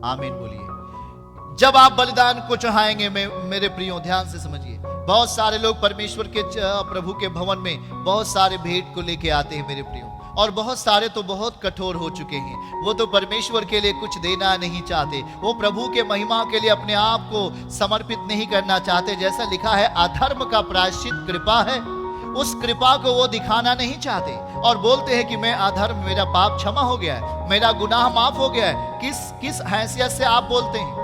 आमीन बोलिए। जब आप बलिदान को चढ़ाएंगे, मेरे प्रियो ध्यान से समझिए, बहुत सारे लोग परमेश्वर के प्रभु के भवन में बहुत सारे भेंट को लेके आते हैं मेरे प्रियो, और बहुत सारे तो बहुत कठोर हो चुके हैं। वो तो परमेश्वर के लिए कुछ देना नहीं चाहते, वो प्रभु के महिमा के लिए अपने आप को समर्पित नहीं करना चाहते। जैसा लिखा है, अधर्म का प्रायश्चित कृपा है, उस कृपा को वो दिखाना नहीं चाहते और बोलते हैं कि मैं अधर्म, मेरा पाप क्षमा हो गया है, मेरा गुनाह माफ हो गया है। किस हैसियत से आप बोलते हैं?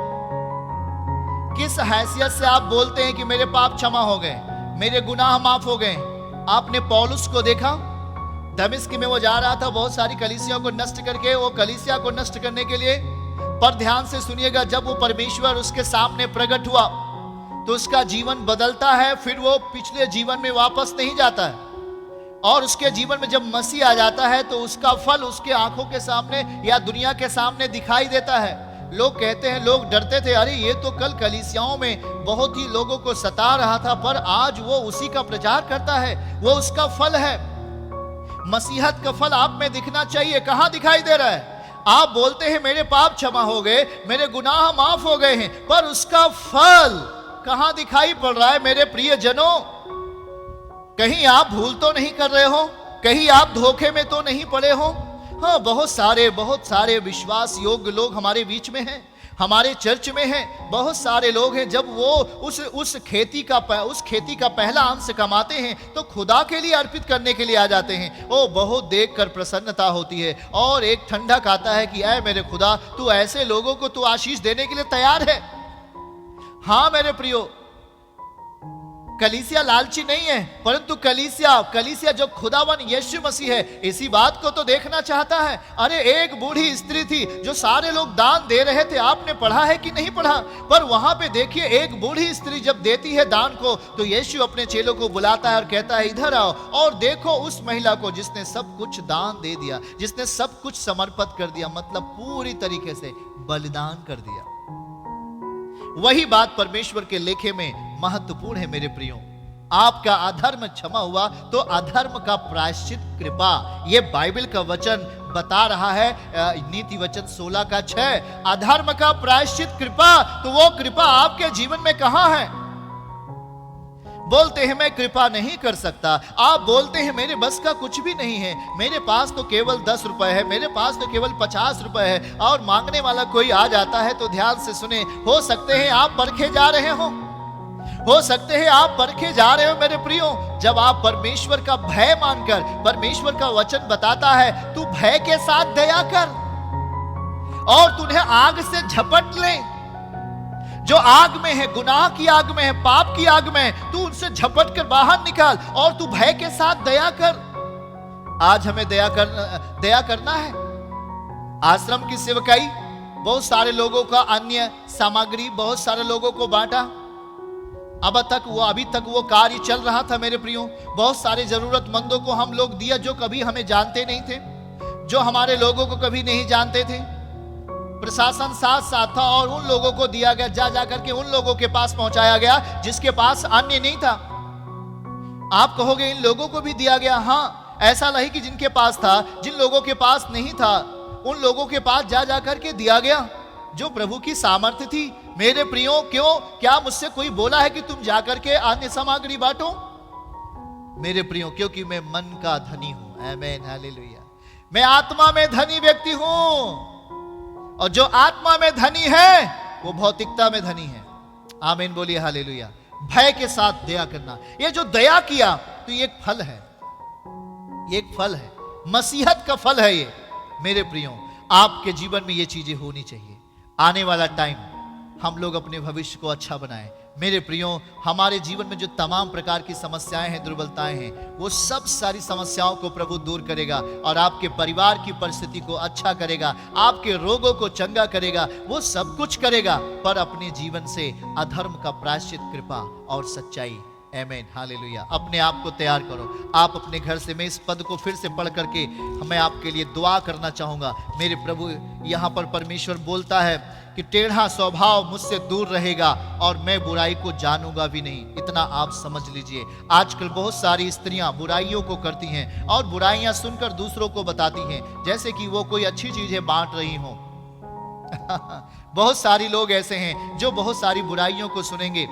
किस हैसियत से आप बोलते हैं कि मेरे पाप क्षमा हो गए, मेरे गुनाह माफ हो गए? आपने पौलुस को देखा, दमिश्क में वो जा रहा था बहुत सारी कलीसियाओं को नष्ट करके, वो कलीसिया को नष्ट करने के लिए। पर ध्यान से सुनिएगा, जब वो परमेश्वर उसके सामने प्रकट हुआ तो उसका जीवन बदलता है, फिर वो पिछले जीवन में वापस नहीं जाता है, और उसके जीवन में जब मसीह आ जाता है तो उसका फल उसके आंखों के सामने या दुनिया के सामने दिखाई देता है। लोग कहते हैं, लोग डरते थे, अरे ये तो कल कलीसियाओं में बहुत ही लोगों को सता रहा था, पर आज वो उसी का प्रचार करता है, वो उसका फल है। मसीहत का फल आप में दिखना चाहिए। कहां दिखाई दे रहा है? आप बोलते हैं मेरे पाप क्षमा हो गए, मेरे गुनाह माफ हो गए हैं, पर उसका फल कहां दिखाई पड़ रहा है? मेरे प्रिय जनों, कहीं आप भूल तो नहीं कर रहे हो? कहीं आप धोखे में तो नहीं पड़े हो? हाँ, बहुत सारे विश्वास योग्य लोग हमारे बीच में हैं, हमारे चर्च में हैं, बहुत सारे लोग हैं। जब वो उस खेती का पहला अंश कमाते हैं तो खुदा के लिए अर्पित करने के लिए आ जाते हैं। ओ, बहुत देखकर प्रसन्नता होती है और एक ठंडक आता है कि ऐ मेरे खुदा, तू ऐसे लोगों को तू आशीष देने के लिए तैयार है। हाँ मेरे प्रियो, कलीसिया लालची नहीं है, परंतु कलीसिया जो खुदावन यीशु मसीह है, इसी बात को तो देखना चाहता है। अरे एक बूढ़ी स्त्री थी जो सारे लोग दान दे रहे थे, आपने पढ़ा है कि नहीं पढ़ा? पर वहां पे देखिए, एक बूढ़ी स्त्री जब देती है दान को तो यीशु अपने चेलों को बुलाता है और कहता है, इधर आओ और देखो उस महिला को जिसने सब कुछ दान दे दिया, जिसने सब कुछ समर्पित कर दिया, मतलब पूरी तरीके से बलिदान कर दिया। वही बात परमेश्वर के लेखे में महत्वपूर्ण है मेरे प्रियो। आपका अधर्म क्षमा हुआ तो अधर्म का प्रायश्चित कृपा, यह बाइबल का वचन बता रहा है। नीति वचन 16:6, अधर्म का प्रायश्चित कृपा, तो वो कृपा आपके जीवन में कहां है? बोलते हैं मैं कृपा नहीं कर सकता, आप बोलते हैं मेरे बस का कुछ भी नहीं है, मेरे पास तो केवल 10 रुपए है, मेरे पास तो केवल 50 रुपए है, और मांगने वाला कोई आ जाता है तो ध्यान से सुने, हो सकते हैं आप परखे जा रहे हो सकते हैं आप परखे जा रहे हो मेरे प्रियो। जब आप परमेश्वर का भय मानकर, परमेश्वर का वचन बताता है तू भय के साथ दया कर और तुन्हें आग से झपट ले, जो आग में है, गुनाह की आग में है, पाप की आग में है, तू उनसे झपट कर बाहर निकाल और तू भय के साथ दया कर। आज हमें दया करना है। आश्रम की सेवकाई, बहुत सारे लोगों का अन्य सामग्री बहुत सारे लोगों को बांटा, अभी तक वो कार्य चल रहा था मेरे प्रियो। बहुत सारे जरूरतमंदों को हम लोग दिया जो कभी हमें जानते नहीं थे, जो हमारे लोगों को कभी नहीं जानते थे। प्रशासन साथ था और उन लोगों को दिया गया, जा करके उन लोगों के पास पहुंचाया गया जिसके पास अन्य नहीं था। आप कहोगे इन लोगों को भी दिया गया। हाँ, ऐसा नहीं कि जिनके पास था, जिन लोगों के पास नहीं था उन लोगों के पास जा करके दिया गया जो प्रभु की सामर्थ्य थी। मेरे प्रियो, क्यों, क्या मुझसे कोई बोला है कि तुम जाकर के अन्य सामग्री बांटो? मेरे प्रियो, क्योंकि मैं मन का धनी हूं। आमीन, हालेलुया। मैं आत्मा में धनी व्यक्ति हूं, और जो आत्मा में धनी है वो भौतिकता में धनी है। आमीन, बोलिए हालेलुया। भय के साथ दया करना, ये जो दया किया तो ये एक फल है, ये एक फल है, मसीहत का फल है ये। मेरे प्रियो, आपके जीवन में ये चीजें होनी चाहिए। आने वाला टाइम हम लोग अपने भविष्य को अच्छा बनाएं। मेरे प्रियो, हमारे जीवन में जो तमाम प्रकार की समस्याएं हैं, दुर्बलताएं हैं, वो सब सारी समस्याओं को प्रभु दूर करेगा और आपके परिवार की परिस्थिति को अच्छा करेगा, आपके रोगों को चंगा करेगा, वो सब कुछ करेगा, पर अपने जीवन से अधर्म का प्रायश्चित कृपा और सच्चाई। आमीन, हालेलुया। अपने आप को तैयार करो। आप अपने घर से, मैं इस पद को फिर से पढ़ करके मैं आपके लिए दुआ करना चाहूंगा। मेरे प्रभु, यहाँ पर परमेश्वर बोलता है कि टेढ़ा स्वभाव मुझसे दूर रहेगा और मैं बुराई को जानूंगा भी नहीं। इतना आप समझ लीजिए। आजकल बहुत सारी स्त्रियां बुराइयों को करती हैं और बुराइयां सुनकर दूसरों को बताती हैं, जैसे कि वो कोई अच्छी चीजें बांट रही हों। बहुत सारी लोग ऐसे हैं जो बहुत सारी बुराइयों को सुनेंगे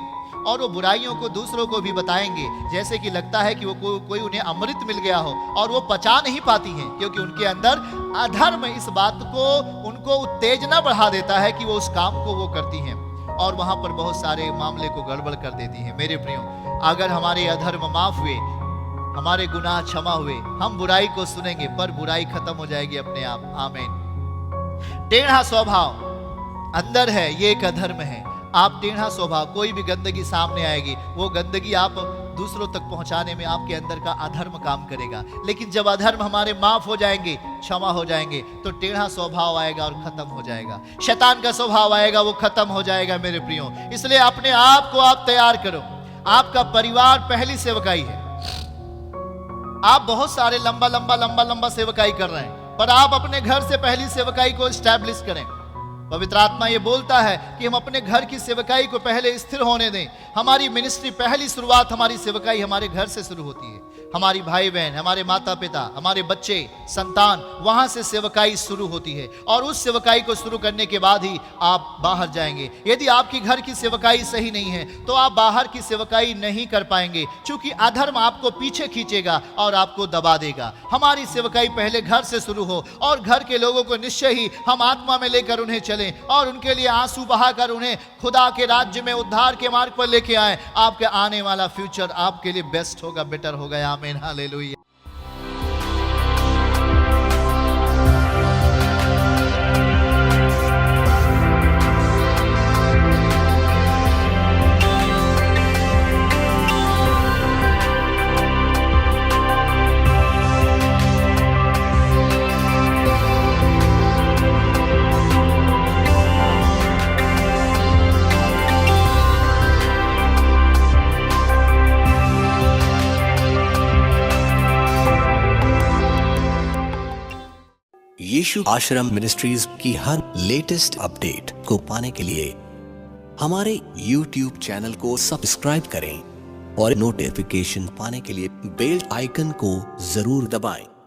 और वो बुराइयों को दूसरों को भी बताएंगे, जैसे कि लगता है कि वो कोई उन्हें अमृत मिल गया हो, और वो पचा नहीं पाती हैं क्योंकि उनके अंदर अधर्म इस बात को उनको उत्तेजना बढ़ा देता है कि वो उस काम को वो करती हैं, और वहां पर बहुत सारे मामले को गड़बड़ कर देती हैं। मेरे प्रियो, अगर हमारे अधर्म माफ हुए, हमारे गुनाह क्षमा हुए, हम बुराई को सुनेंगे पर बुराई खत्म हो जाएगी अपने आप। आमीन। टेढ़ा स्वभाव अंदर है, ये एक अधर्म है। आप टेढ़ा स्वभाव, कोई भी गंदगी सामने आएगी, वो गंदगी आप दूसरों तक पहुंचाने में आपके अंदर का अधर्म काम करेगा। लेकिन जब अधर्म हमारे माफ हो जाएंगे, क्षमा हो जाएंगे, तो टेढ़ा स्वभाव आएगा और खत्म हो जाएगा। शैतान का स्वभाव आएगा, वो खत्म हो जाएगा। मेरे प्रियो, इसलिए अपने आप को आप तैयार करो। आपका परिवार पहली सेवकाई है। आप बहुत सारे लंबा सेवकाई कर रहे हैं, पर आप अपने घर से पहली सेवकाई को स्टैब्लिश करें। पवित्र आत्मा ये बोलता है कि हम अपने घर की सेवकाई को पहले स्थिर होने दें। हमारी मिनिस्ट्री, पहली शुरुआत, हमारी सेवकाई हमारे घर से शुरू होती है। हमारी भाई बहन, हमारे माता पिता, हमारे बच्चे, संतान, वहां से सेवकाई शुरू होती है, और उस सेवकाई को शुरू करने के बाद ही आप बाहर जाएंगे। यदि आपकी घर की सेवकाई सही नहीं है तो आप बाहर की सेवकाई नहीं कर पाएंगे, क्योंकि अधर्म आपको पीछे खींचेगा और आपको दबा देगा। हमारी सेवकाई पहले घर से शुरू हो, और घर के लोगों को निश्चय ही हम आत्मा में लेकर उन्हें चलें, और उनके लिए आंसू बहाकर उन्हें खुदा के राज्य में उद्धार के मार्ग पर लेके आए। आपके आने वाला फ्यूचर आपके लिए बेस्ट होगा, बेटर होगा। आमीन, हालेलुया। यीशु आश्रम मिनिस्ट्रीज की हर लेटेस्ट अपडेट को पाने के लिए हमारे YouTube चैनल को सब्सक्राइब करें और नोटिफिकेशन पाने के लिए बेल आइकन को जरूर दबाएं।